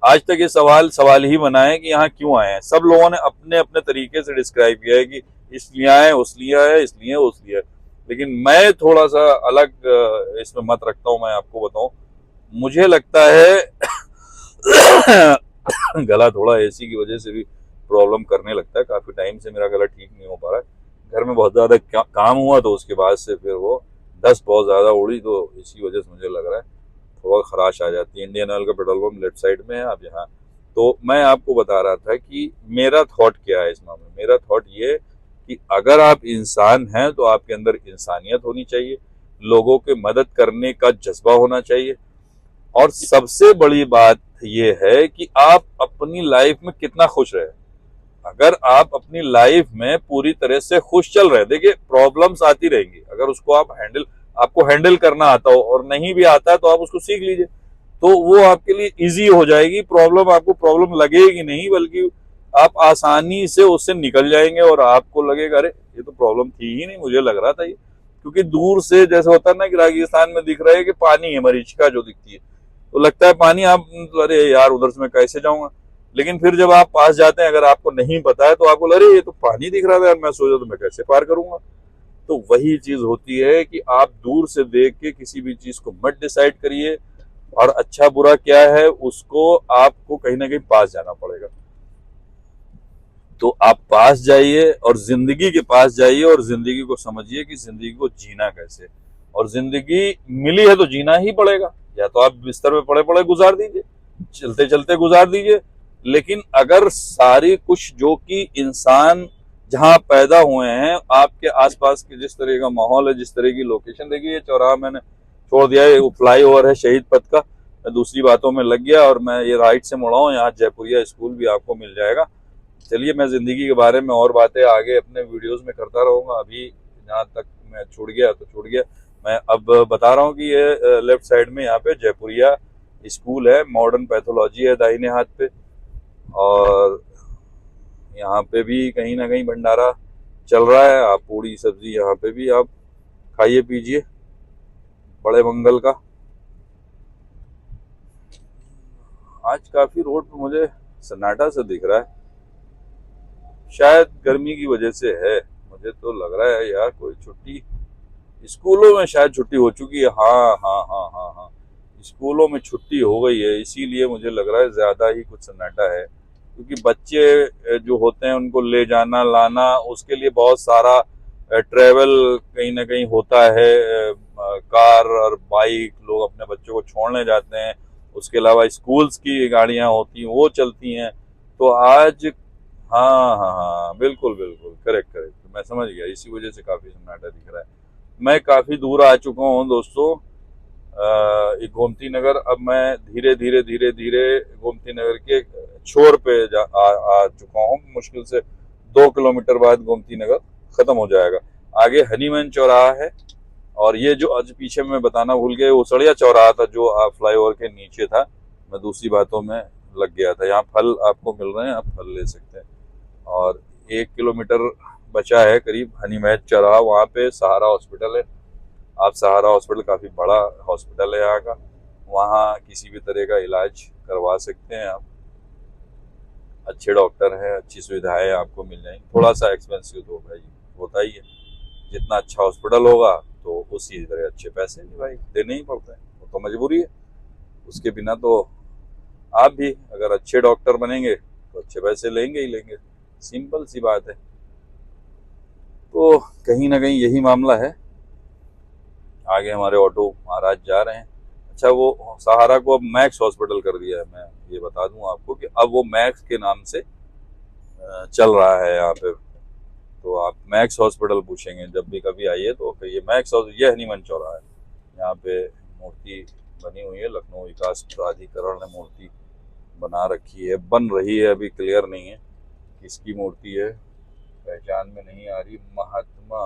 आज तक ये सवाल ही बना है कि यहाँ क्यों आए हैं। सब लोगों ने अपने अपने तरीके से डिस्क्राइब किया है कि इसलिए आए, उसलिए आए, इसलिए उसलिए। लेकिन मैं थोड़ा सा अलग इसमें मत रखता हूँ। मैं आपको बताऊं, मुझे लगता है गला थोड़ा एसी की वजह से भी प्रॉब्लम करने लगता है, काफी टाइम से मेरा गला ठीक नहीं हो पा रहा है। घर में बहुत ज्यादा काम हुआ तो उसके बाद से फिर वो दस्त बहुत ज्यादा उड़ी, तो इसी वजह से मुझे लग रहा है थोड़ा खराश आ जाती है। इंडियन ऑयल का पेट्रोल पंप लेफ्ट साइड में है आप यहाँ। तो मैं आपको बता रहा था कि मेरा थॉट क्या है इस मामले में। मेरा थॉट ये कि अगर आप इंसान हैं तो आपके अंदर इंसानियत होनी चाहिए, लोगों के मदद करने का जज्बा होना चाहिए, और सबसे बड़ी बात ये है कि आप अपनी लाइफ में कितना खुश रहे। अगर आप अपनी लाइफ में पूरी तरह से खुश चल रहे, देखिए प्रॉब्लम्स आती रहेंगी, अगर उसको आपको हैंडल करना आता हो, और नहीं भी आता है तो आप उसको सीख लीजिए, तो वो आपके लिए इजी हो जाएगी। आपको प्रॉब्लम लगेगी नहीं, बल्कि आप आसानी से उससे निकल जाएंगे और आपको लगेगा अरे ये तो प्रॉब्लम थी ही नहीं, मुझे लग रहा था ये। क्योंकि दूर से जैसे होता है ना कि राजस्थान में दिख रहा है कि पानी है, मरीचिका जो दिखती है तो लगता है पानी, आप अरे यार उधर से मैं कैसे जाऊंगा। लेकिन फिर जब आप पास जाते हैं, अगर आपको नहीं पता है तो आपको अरे ये तो पानी दिख रहा था यार, मैं सोचा तो मैं कैसे पार करूंगा। तो वही चीज होती है कि आप दूर से देख के किसी भी चीज को मत डिसाइड करिए, और अच्छा बुरा क्या है उसको आपको कहीं ना कहीं पास जाना पड़ेगा। तो आप पास जाइए और जिंदगी के पास जाइए और जिंदगी को समझिए कि जिंदगी को जीना कैसे। और जिंदगी मिली है तो जीना ही पड़ेगा, या तो आप बिस्तर पे पड़े पड़े गुजार दीजिए, चलते चलते गुजार दीजिए, लेकिन अगर सारी कुछ जो कि इंसान जहां पैदा हुए हैं, आपके आसपास के जिस तरह का माहौल है, जिस तरह की लोकेशन, देखिए ये चौराहा मैंने छोड़ दिया है, वो फ्लाईओवर है शहीद पथ का, मैं दूसरी बातों में लग गया और मैं ये राइट से मुड़ा हूँ, यहाँ जयपुरिया स्कूल भी आपको मिल जाएगा। चलिए मैं जिंदगी के बारे में और बातें आगे अपने वीडियोस में करता रहूंगा, अभी जहाँ तक मैं छूट गया तो छूट गया। मैं अब बता रहा हूँ कि ये लेफ्ट साइड में यहाँ पे जयपुरिया स्कूल है, मॉडर्न पैथोलॉजी है दाहिने हाथ पे, और यहाँ पे भी कहीं ना कहीं भंडारा चल रहा है। आप पूड़ी सब्जी यहाँ पे भी आप खाइए पीजिए बड़े मंगल का। आज काफी रोड पे मुझे सन्नाटा सा दिख रहा है, शायद गर्मी की वजह से है, मुझे तो लग रहा है यार कोई छुट्टी स्कूलों में शायद छुट्टी हो चुकी है। हाँ हाँ हाँ हाँ हाँ, स्कूलों में छुट्टी हो गई है, इसीलिए मुझे लग रहा है ज्यादा ही कुछ सन्नाटा है, क्योंकि बच्चे जो होते हैं उनको ले जाना लाना, उसके लिए बहुत सारा ट्रेवल कहीं ना कहीं होता है, कार और बाइक, लोग अपने बच्चों को छोड़ने जाते हैं, उसके अलावा स्कूल्स की गाड़ियां होती हैं वो चलती हैं। तो आज हाँ हाँ हाँ, बिल्कुल बिल्कुल करेक्ट करेक्ट, मैं समझ गया, इसी वजह से काफी सन्नाटा दिख रहा है। मैं काफी दूर आ चुका हूँ दोस्तों, ये गोमती नगर। अब मैं धीरे धीरे धीरे धीरे गोमती नगर के छोर पे आ चुका हूँ, मुश्किल से 2 किलोमीटर बाद गोमती नगर खत्म हो जाएगा। आगे हनीमैन चौराहा है, और ये जो आज पीछे मैं बताना भूल गया, उसड़िया चौराहा था जो फ्लाईओवर के नीचे था, मैं दूसरी बातों में लग गया था। यहाँ फल आपको मिल रहे हैं, आप फल ले सकते हैं। और 1 किलोमीटर बचा है करीब हनीमैन चौराहा, वहाँ पे सहारा हॉस्पिटल है। आप सहारा हॉस्पिटल काफ़ी बड़ा हॉस्पिटल है यहाँ का, वहाँ किसी भी तरह का इलाज करवा सकते हैं आप, अच्छे डॉक्टर हैं, अच्छी सुविधाएं आपको मिल जाएंगी। थोड़ा सा एक्सपेंसिव तो होगा ही, होता ही है, जितना अच्छा हॉस्पिटल होगा तो उसी तरह अच्छे पैसे भी भाई देने ही पड़ते हैं, वो तो मजबूरी है, उसके बिना तो आप भी अगर अच्छे डॉक्टर बनेंगे तो अच्छे पैसे लेंगे ही लेंगे, सिंपल सी बात है। तो कहीं ना कहीं यही मामला है। आगे हमारे ऑटो महाराज जा रहे हैं। अच्छा, वो सहारा को अब मैक्स हॉस्पिटल कर दिया है, मैं ये बता दूं आपको कि अब वो मैक्स के नाम से चल रहा है यहाँ पे। तो आप मैक्स हॉस्पिटल पूछेंगे जब भी कभी आइए तो कहिए मैक्स हॉस्पिटल, ये हनीमन चौराहा है। यहाँ पे मूर्ति बनी हुई है, लखनऊ विकास प्राधिकरण ने मूर्ति बना रखी है, बन रही है, अभी क्लियर नहीं है किसकी मूर्ति है, पहचान में नहीं आ रही। महात्मा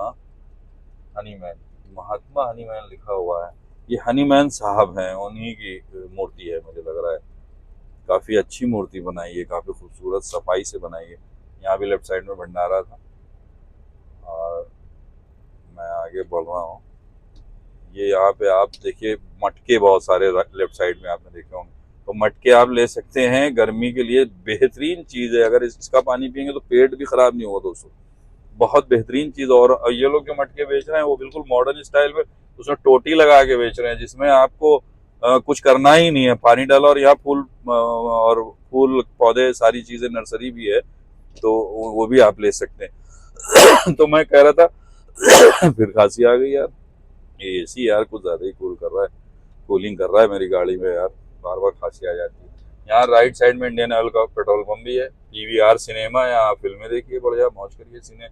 हनीमैन, महात्मा हनीमैन लिखा हुआ है, ये हनीमैन साहब हैं, उन्हीं की मूर्ति है मुझे लग रहा है। काफ़ी अच्छी मूर्ति बनाई है, काफ़ी खूबसूरत सफाई से बनाई है। यहाँ भी लेफ्ट साइड में भंडारा था और मैं आगे बढ़ रहा हूँ। ये यहाँ पे आप देखिए मटके बहुत सारे लेफ्ट साइड में आपने देखे होंगे, तो मटके आप ले सकते हैं, गर्मी के लिए बेहतरीन चीज़ है। अगर इसका पानी पियेंगे तो पेट भी खराब नहीं होगा दोस्तों, बहुत बेहतरीन चीज़। और ये लोग जो मटके बेच रहे हैं वो बिल्कुल मॉडर्न स्टाइल में उसमें टोटी लगा के बेच रहे हैं, जिसमें आपको कुछ करना ही नहीं है, पानी डाला और यहाँ फूल पौधे सारी चीज़ें, नर्सरी भी है, तो वो भी आप ले सकते हैं। तो मैं कह रहा था फिर खांसी आ गई यार, ये एसी यार कुछ ज़्यादा ही कूल कर रहा है, कूलिंग कर रहा है मेरी गाड़ी में यार, बार बार खांसी आ जाती है। यहाँ राइट साइड में इंडियन ऑयल का पेट्रोल पंप भी है, पीवीआर सिनेमा, यहाँ फिल्में देखिए, बढ़िया मौज करिए।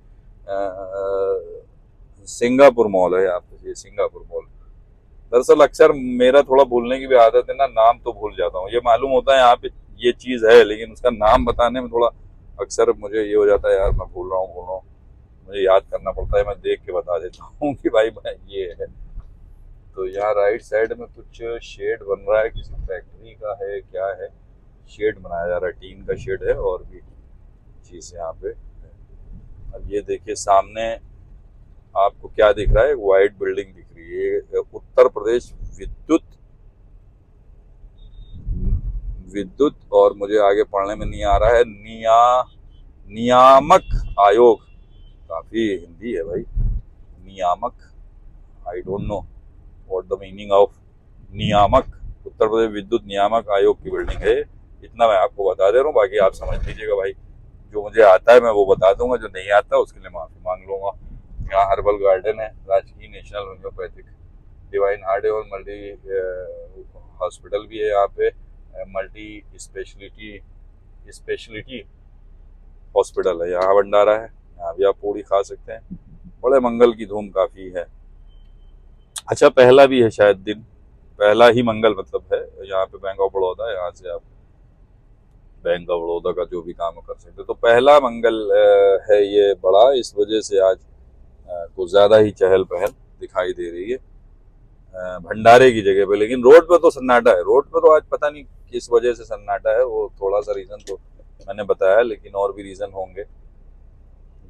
सिंगापुर मॉल है यहाँ पे, ये सिंगापुर मॉल। दरअसल अक्सर मेरा थोड़ा भूलने की भी आदत है ना, नाम तो भूल जाता हूँ। ये मालूम होता है यहाँ पे ये चीज़ है, लेकिन उसका नाम बताने में थोड़ा अक्सर मुझे ये हो जाता है यार, मैं भूल रहा हूँ, मुझे याद करना पड़ता है, मैं देख के बता देता हूँ कि भाई ये है। तो यहाँ राइट साइड में कुछ शेड बन रहा है, किसी फैक्ट्री का है क्या है, शेड बनाया जा रहा है, टीन का शेड है, और भी चीज़ यहाँ पे। अब ये देखिए सामने आपको क्या दिख रहा है, एक वाइट बिल्डिंग दिख रही है, उत्तर प्रदेश विद्युत विद्युत और मुझे आगे पढ़ने में नहीं आ रहा है, नियामक आयोग, काफी हिंदी है भाई, नियामक, I don't know what the meaning of नियामक। उत्तर प्रदेश विद्युत नियामक आयोग की बिल्डिंग है, इतना मैं आपको बता दे रहा हूँ, बाकी आप समझ लीजिएगा भाई, जो मुझे आता है मैं वो बता दूंगा, जो नहीं आता उसके लिए माफी मांग लूंगा। यहाँ हर्बल गार्डन है, राजकीय नेशनल होम्योपैथिक डिवाइन हार्ट और मल्टी हॉस्पिटल भी है यहाँ पे, मल्टी स्पेशलिटी स्पेशलिटी हॉस्पिटल है, यहाँ भंडारा है, यहाँ भी आप पूड़ी खा सकते हैं। बड़े मंगल की धूम काफ़ी है। अच्छा, पहला भी है शायद दिन, पहला ही मंगल मतलब है यहाँ पे बैंक ऑफ बड़ौदा, यहाँ से आप बैंक ऑफ बड़ौदा का जो भी काम कर सकते हैं। तो पहला मंगल है ये बड़ा, इस वजह से आज कुछ ज़्यादा ही चहल पहल दिखाई दे रही है भंडारे की जगह पे। लेकिन रोड पे तो सन्नाटा है, रोड पे तो आज पता नहीं किस वजह से सन्नाटा है, वो थोड़ा सा रीज़न तो मैंने बताया, लेकिन और भी रीज़न होंगे,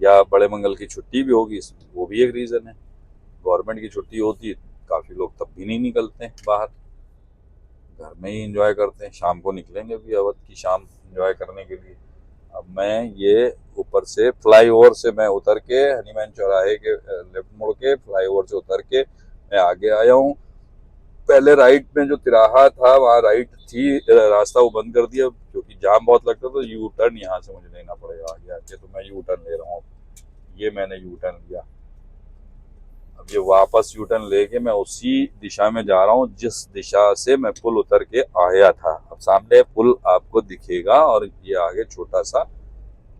या बड़े मंगल की छुट्टी भी होगी, वो भी एक रीज़न है। गवर्नमेंट की छुट्टी होती है, काफ़ी लोग तब भी नहीं निकलते हैं बाहर, घर में ही एंजॉय करते हैं। शाम को निकलेंगे भी अवध की शाम एंजॉय करने के लिए। अब मैं ये ऊपर से फ्लाईओवर से मैं उतर के हनीमैन चौराहे के लेफ्ट मुड़ के फ्लाईओवर से उतर के मैं आगे आया हूँ। पहले राइट में जो तिराहा था वहाँ राइट थी, रास्ता वो बंद कर दिया क्योंकि जाम बहुत लगता, तो यू टर्न यहाँ से मुझे लेना पड़ेगा आगे आके, तो मैं यू टर्न ले रहा हूँ। ये मैंने यू टर्न लिया, अब ये वापस यू टर्न लेके मैं उसी दिशा में जा रहा हूँ जिस दिशा से मैं पुल उतर के आया था। अब सामने पुल आपको दिखेगा और ये आगे छोटा सा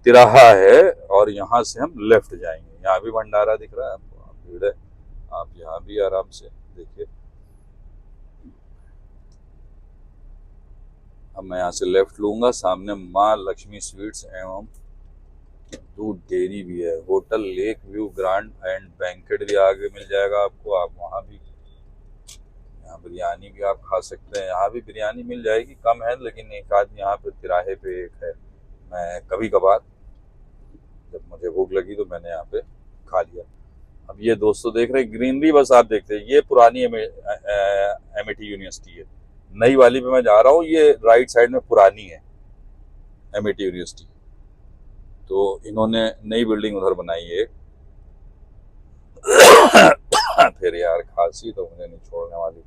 तिराहा है और यहाँ से हम लेफ्ट जाएंगे। यहाँ भी भंडारा दिख रहा है आपको, भीड़ है, आप यहाँ भी आराम से देखिए। अब मैं यहाँ से लेफ्ट लूंगा, सामने माँ लक्ष्मी स्वीट्स एवं दूध डेयरी भी है, hotel lake view grand and banquet भी आगे मिल जाएगा आपको। आप वहाँ भी, यहाँ बिरयानी भी आप खा सकते हैं, यहाँ भी बिरयानी मिल जाएगी, कम है लेकिन एक आध यहाँ पे तिराहे पे एक है। मैं कभी कभार जब मुझे भूख लगी तो मैंने यहाँ पे खा लिया। अब ये दोस्तों देख रहे हैं ग्रीनरी, बस आप देखते हैं, ये पुरानी एमिटी यूनिवर्सिटी है। नई वाली पे मैं जा रहा हूँ, ये राइट साइड में पुरानी है एमिटी यूनिवर्सिटी, तो इन्होंने नई बिल्डिंग उधर बनाई है। फिर यार खांसी तो मुझे नहीं छोड़ने वाली।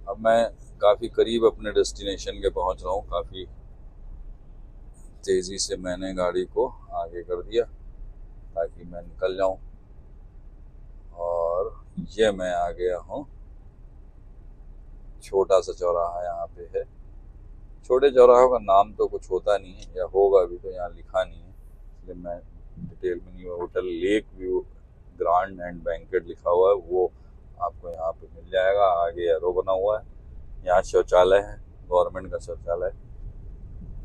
अब मैं काफ़ी करीब अपने डेस्टिनेशन के पहुंच रहा हूँ, काफ़ी तेज़ी से मैंने गाड़ी को आगे कर दिया ताकि मैं निकल जाऊं। और ये मैं आ गया हूँ, छोटा सा चौराहा यहाँ पे है। छोटे चौराहों का नाम तो कुछ होता नहीं है, या होगा भी तो यहाँ लिखा नहीं है, इसलिए मैं डिटेल में नहीं। Hotel lake view grand and banquet लिखा हुआ है, वो आपको यहाँ पे मिल जाएगा। आगे एरो बना हुआ है, यहाँ शौचालय है, गवर्नमेंट का शौचालय,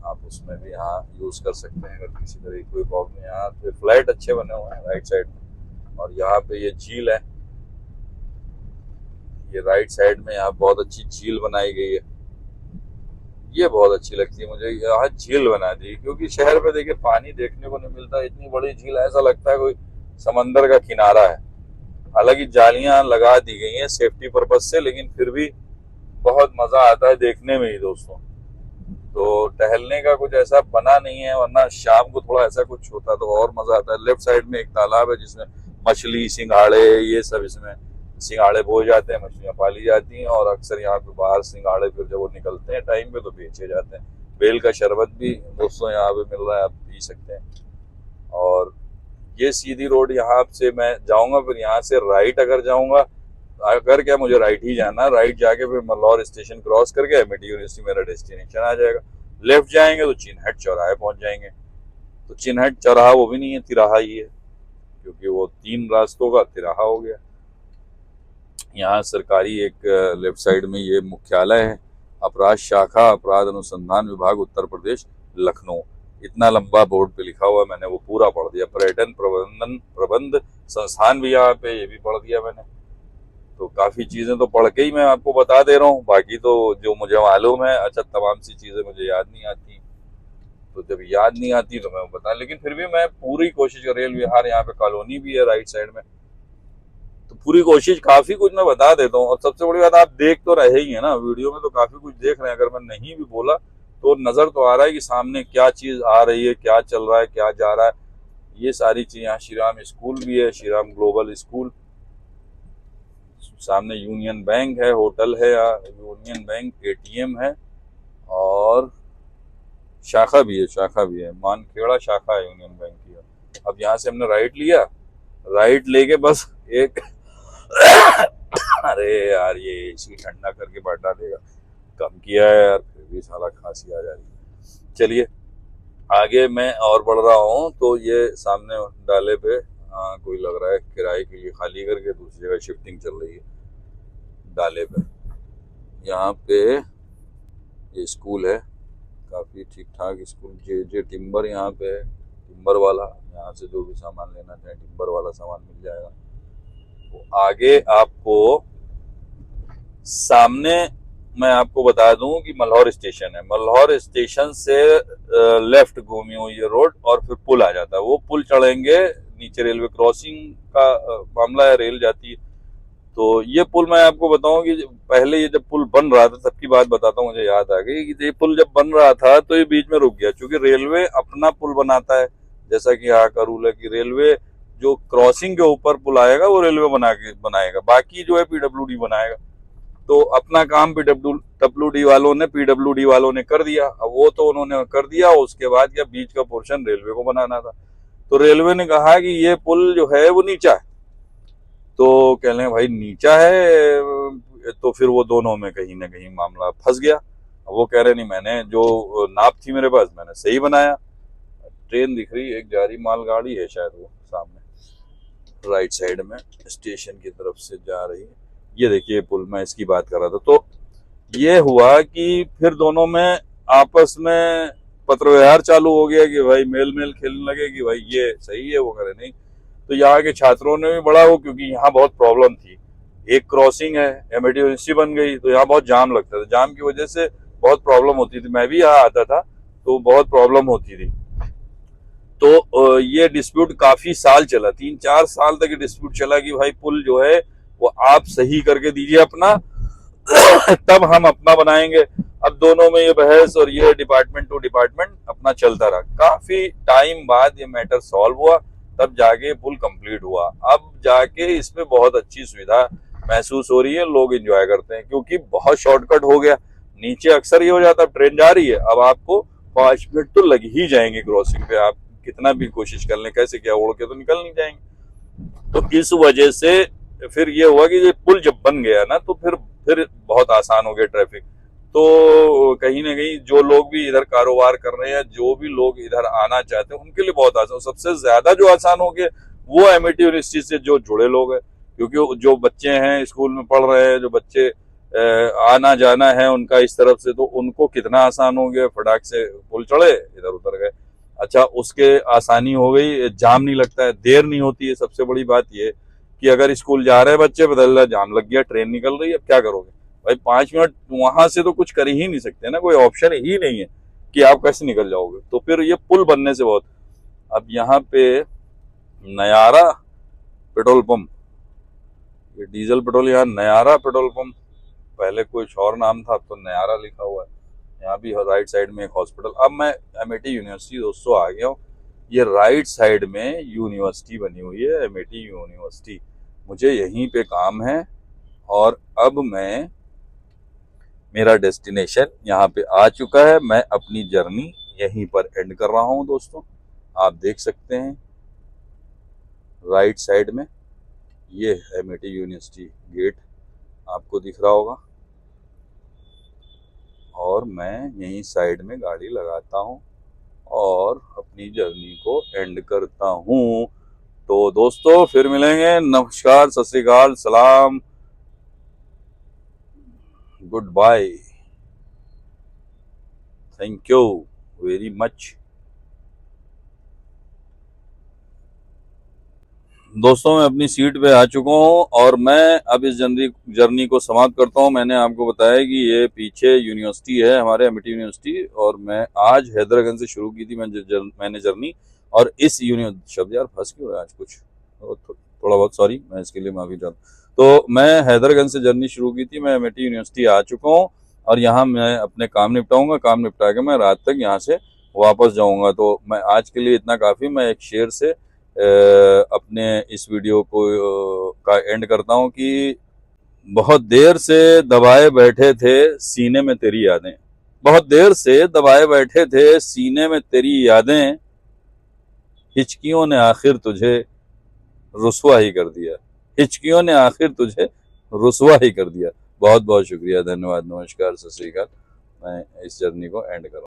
आप उसमें भी यहाँ यूज़ कर सकते हैं अगर किसी तरह की कोई प्रॉब्लम। यहाँ पे फ्लैट अच्छे बने हुए हैं राइट साइड में, और यहाँ पे ये झील है, ये राइट साइड में यहाँ बहुत अच्छी झील बनाई गई है। ये बहुत अच्छी लगती है मुझे, यहाँ झील बना दी, क्योंकि शहर पे देखिए पानी देखने को नहीं मिलता। इतनी बड़ी झील, ऐसा लगता है कोई समंदर का किनारा है। हालांकि जालियां लगा दी गई हैं सेफ्टी पर्पज से, लेकिन फिर भी बहुत मजा आता है देखने में ही दोस्तों। तो टहलने का कुछ ऐसा बना नहीं है, वरना शाम को थोड़ा ऐसा कुछ होता तो और मजा आता है। लेफ्ट साइड में एक तालाब है जिसमें मछली, सिंघाड़े, ये सब, इसमें सिंघाड़े बोए जाते हैं, मछलियां पाली जाती हैं, और अक्सर यहाँ पे बाहर सिंघाड़े फिर जब वो निकलते हैं टाइम पे तो बेचे जाते हैं। बेल का शरबत भी दोस्तों यहाँ पे मिल रहा है, आप पी सकते हैं। और ये सीधी रोड यहाँ से मैं जाऊंगा, फिर यहाँ से राइट अगर जाऊंगा, अगर क्या मुझे राइट ही जाना, राइट जाके फिर मल्लौर स्टेशन क्रॉस करके एमिटी यूनिवर्सिटी मेरा डेस्टिनेशन आ जाएगा। लेफ्ट जाएंगे तो चिन्हट चौराहे पहुंच जाएंगे। तो चिन्हट चौराहा वो भी नहीं है, तिराहा ही है, क्योंकि वो 3 रास्तों का तिराहा हो गया। यहाँ सरकारी एक लेफ्ट साइड में ये मुख्यालय है, अपराध शाखा अपराध अनुसंधान विभाग उत्तर प्रदेश लखनऊ, इतना लंबा बोर्ड पे लिखा हुआ, मैंने वो पूरा पढ़ दिया। पर्यटन प्रबंध संस्थान भी यहाँ पे, ये भी पढ़ दिया मैंने। तो काफी चीजें तो पढ़ के ही मैं आपको बता दे रहा हूँ, बाकी तो जो मुझे मालूम है, अच्छा तमाम सी चीजें मुझे याद नहीं आती, तो जब याद नहीं आती तो मैं बता, लेकिन फिर भी मैं पूरी कोशिश कर, रेल विहार यहाँ पे कॉलोनी भी है राइट साइड में, तो पूरी कोशिश, काफी कुछ मैं बता देता हूँ। और सबसे बड़ी बात, आप देख तो रहे ही है ना वीडियो में, तो काफी कुछ देख रहे हैं। अगर मैं नहीं भी बोला तो नजर तो आ रहा है कि सामने क्या चीज आ रही है, क्या चल रहा है, क्या जा रहा है, ये सारी चीज। यहाँ श्री राम स्कूल भी है, श्री राम ग्लोबल स्कूल, सामने यूनियन बैंक है, होटल है, यूनियन बैंक, एटीएम है, और शाखा भी है, मानखेड़ा शाखा है यूनियन बैंक की। अब यहाँ से हमने राइट लिया, राइट लेके बस एक अरे यार ये एसी ठंडा करके बैठा देगा, कम किया है यार, फिर भी साला खांसी आ जा रही है। चलिए आगे मैं और बढ़ रहा हूँ। तो ये सामने डाले पे कोई लग रहा है किराए के लिए खाली करके दूसरी जगह शिफ्टिंग चल रही है। डाले पे यहाँ पे ये स्कूल है, काफ़ी ठीक ठाक स्कूल। जे टिम्बर यहाँ पे है, टिम्बर वाला, यहाँ से जो भी सामान लेना चाहे टिम्बर वाला सामान मिल जाएगा। तो आगे आपको सामने मैं आपको बता दूं कि मल्हौर स्टेशन है। मल्हौर स्टेशन से लेफ्ट घूमी हुई ये रोड और फिर पुल आ जाता है। वो पुल चढ़ेंगे, नीचे रेलवे क्रॉसिंग का मामला है, रेल जाती है। तो ये पुल मैं आपको बताऊं कि पहले ये जब पुल बन रहा था तब की बात बताता हूँ, मुझे याद आ गई कि ये पुल जब बन रहा था तो ये बीच में रुक गया, क्योंकि रेलवे अपना पुल बनाता है। जैसा कि यहाँ का रूल है कि रेलवे जो क्रॉसिंग के ऊपर पुल आएगा वो रेलवे बनाएगा, बाकी जो है पीडब्ल्यूडी बनाएगा। तो अपना काम पीडब्ल्यूडी वालों ने कर दिया। अब वो तो उन्होंने कर दिया, उसके बाद क्या बीच का पोर्शन रेलवे को बनाना था। तो रेलवे ने कहा कि ये पुल जो है वो नीचा है। तो कह रहे भाई नीचा है, तो फिर वो दोनों में कहीं ना कहीं मामला फंस गया। वो कह रहे नहीं, मैंने जो नाप थी मेरे पास मैंने सही बनाया। ट्रेन दिख रही है, एक जा रही मालगाड़ी है शायद, वो सामने राइट साइड में स्टेशन की तरफ से जा रही है। ये देखिए पुल, मैं इसकी बात कर रहा था। तो ये हुआ कि फिर दोनों में आपस में पत्र व्यवहार चालू हो गया कि भाई मेल खेलने लगे कि भाई ये सही है, वो करे नहीं। तो यहाँ के छात्रों ने भी बड़ा हो, क्योंकि यहाँ बहुत प्रॉब्लम थी। एक क्रॉसिंग है, एमआईटी यूनिवर्सिटी बन गई तो यहाँ बहुत जाम लगता था। जाम की वजह से बहुत प्रॉब्लम होती थी, मैं भी यहाँ आता था तो बहुत प्रॉब्लम होती थी। तो ये डिस्प्यूट काफी साल चला, 3-4 साल तक ये डिस्प्यूट चला कि भाई पुल जो है वो आप सही करके दीजिए अपना तब हम अपना बनाएंगे। अब दोनों में ये बहस और ये डिपार्टमेंट टू डिपार्टमेंट अपना चलता रहा। काफी टाइम बाद ये मैटर सॉल्व हुआ, तब जाके पुल कंप्लीट हुआ। अब जाके इसमें बहुत अच्छी सुविधा महसूस हो रही है, लोग एंजॉय करते हैं क्योंकि बहुत शॉर्टकट हो गया। नीचे अक्सर ये हो जाता है ट्रेन जा रही है, अब आपको 5 मिनट तो लग ही जाएंगे क्रॉसिंग पे, आप कितना भी कोशिश कर लें कैसे क्या उड़ के तो निकल नहीं जाएंगे। तो इस वजह से फिर ये हुआ कि ये पुल जब बन गया ना तो फिर बहुत आसान हो गया ट्रैफिक। तो कहीं ना कहीं जो लोग भी इधर कारोबार कर रहे हैं, जो भी लोग इधर आना चाहते हैं उनके लिए बहुत आसान। सबसे ज्यादा जो आसान हो गया वो एमआईटी यूनिवर्सिटी से जो जुड़े लोग हैं, क्योंकि जो बच्चे हैं स्कूल में पढ़ रहे हैं, जो बच्चे आना जाना है उनका इस तरफ से, तो उनको कितना आसान हो गया। फटाक से पुल चढ़े, इधर उतर गए। अच्छा, उसके आसानी हो गई, जाम नहीं लगता है, देर नहीं होती है। सबसे बड़ी बात ये कि अगर स्कूल जा रहे हैं बच्चे, बदल जाम लग गया, ट्रेन निकल रही है, अब क्या करोगे भाई? 5 मिनट वहां से तो कुछ कर ही नहीं सकते ना, कोई ऑप्शन ही नहीं है कि आप कैसे निकल जाओगे। तो फिर ये पुल बनने से बहुत। अब यहाँ पे नयारा पेट्रोल पंप, ये डीजल पेट्रोल, यहाँ नयारा पेट्रोल पंप, पहले कुछ और नाम था, अब तो नयारा लिखा हुआ है। यहाँ भी राइट साइड में एक हॉस्पिटल। अब मैं एमआईटी यूनिवर्सिटी दोस्तों आ गया हूँ। ये राइट साइड में यूनिवर्सिटी बनी हुई है, एमआईटी यूनिवर्सिटी। मुझे यहीं पे काम है और अब मेरा डेस्टिनेशन यहाँ पे आ चुका है। मैं अपनी जर्नी यहीं पर एंड कर रहा हूँ दोस्तों। आप देख सकते हैं राइट साइड में ये एमआईटी यूनिवर्सिटी गेट आपको दिख रहा होगा, और मैं यहीं साइड में गाड़ी लगाता हूँ और अपनी जर्नी को एंड करता हूँ। तो दोस्तों फिर मिलेंगे। नमस्कार, सत श्री अकाल, सलाम, good bye, thank you very much. दोस्तों मैं अपनी सीट पे आ चुका हूँ और मैं अब इस जर्नी को समाप्त करता हूँ। मैंने आपको बताया कि ये पीछे यूनिवर्सिटी है हमारे एमआईटी यूनिवर्सिटी, और मैं आज हैदरागंज से शुरू की थी मैंने जर्नी। और इस शब्द यार फंस क्यों है आज कुछ, थोड़ा बहुत सॉरी, मैं इसके लिए माफी चाहता हूँ। तो मैं हैदरागंज से जर्नी शुरू की थी, मैं एमआईटी यूनिवर्सिटी आ चुका हूँ और यहाँ मैं अपने काम निपटाऊंगा। काम निपटा के मैं रात तक यहाँ से वापस जाऊंगा। तो मैं आज के लिए इतना काफी। मैं एक शेर से अपने इस वीडियो को का एंड करता हूं कि बहुत देर से दबाए बैठे थे सीने में तेरी यादें, बहुत देर से दबाए बैठे थे सीने में तेरी यादें, हिचकियों ने आखिर तुझे रुसवा ही कर दिया, हिचकियों ने आखिर तुझे रुसवा ही कर दिया। बहुत बहुत शुक्रिया, धन्यवाद, नमस्कार, सत श्री अकाल। मैं इस जर्नी को एंड करूँ।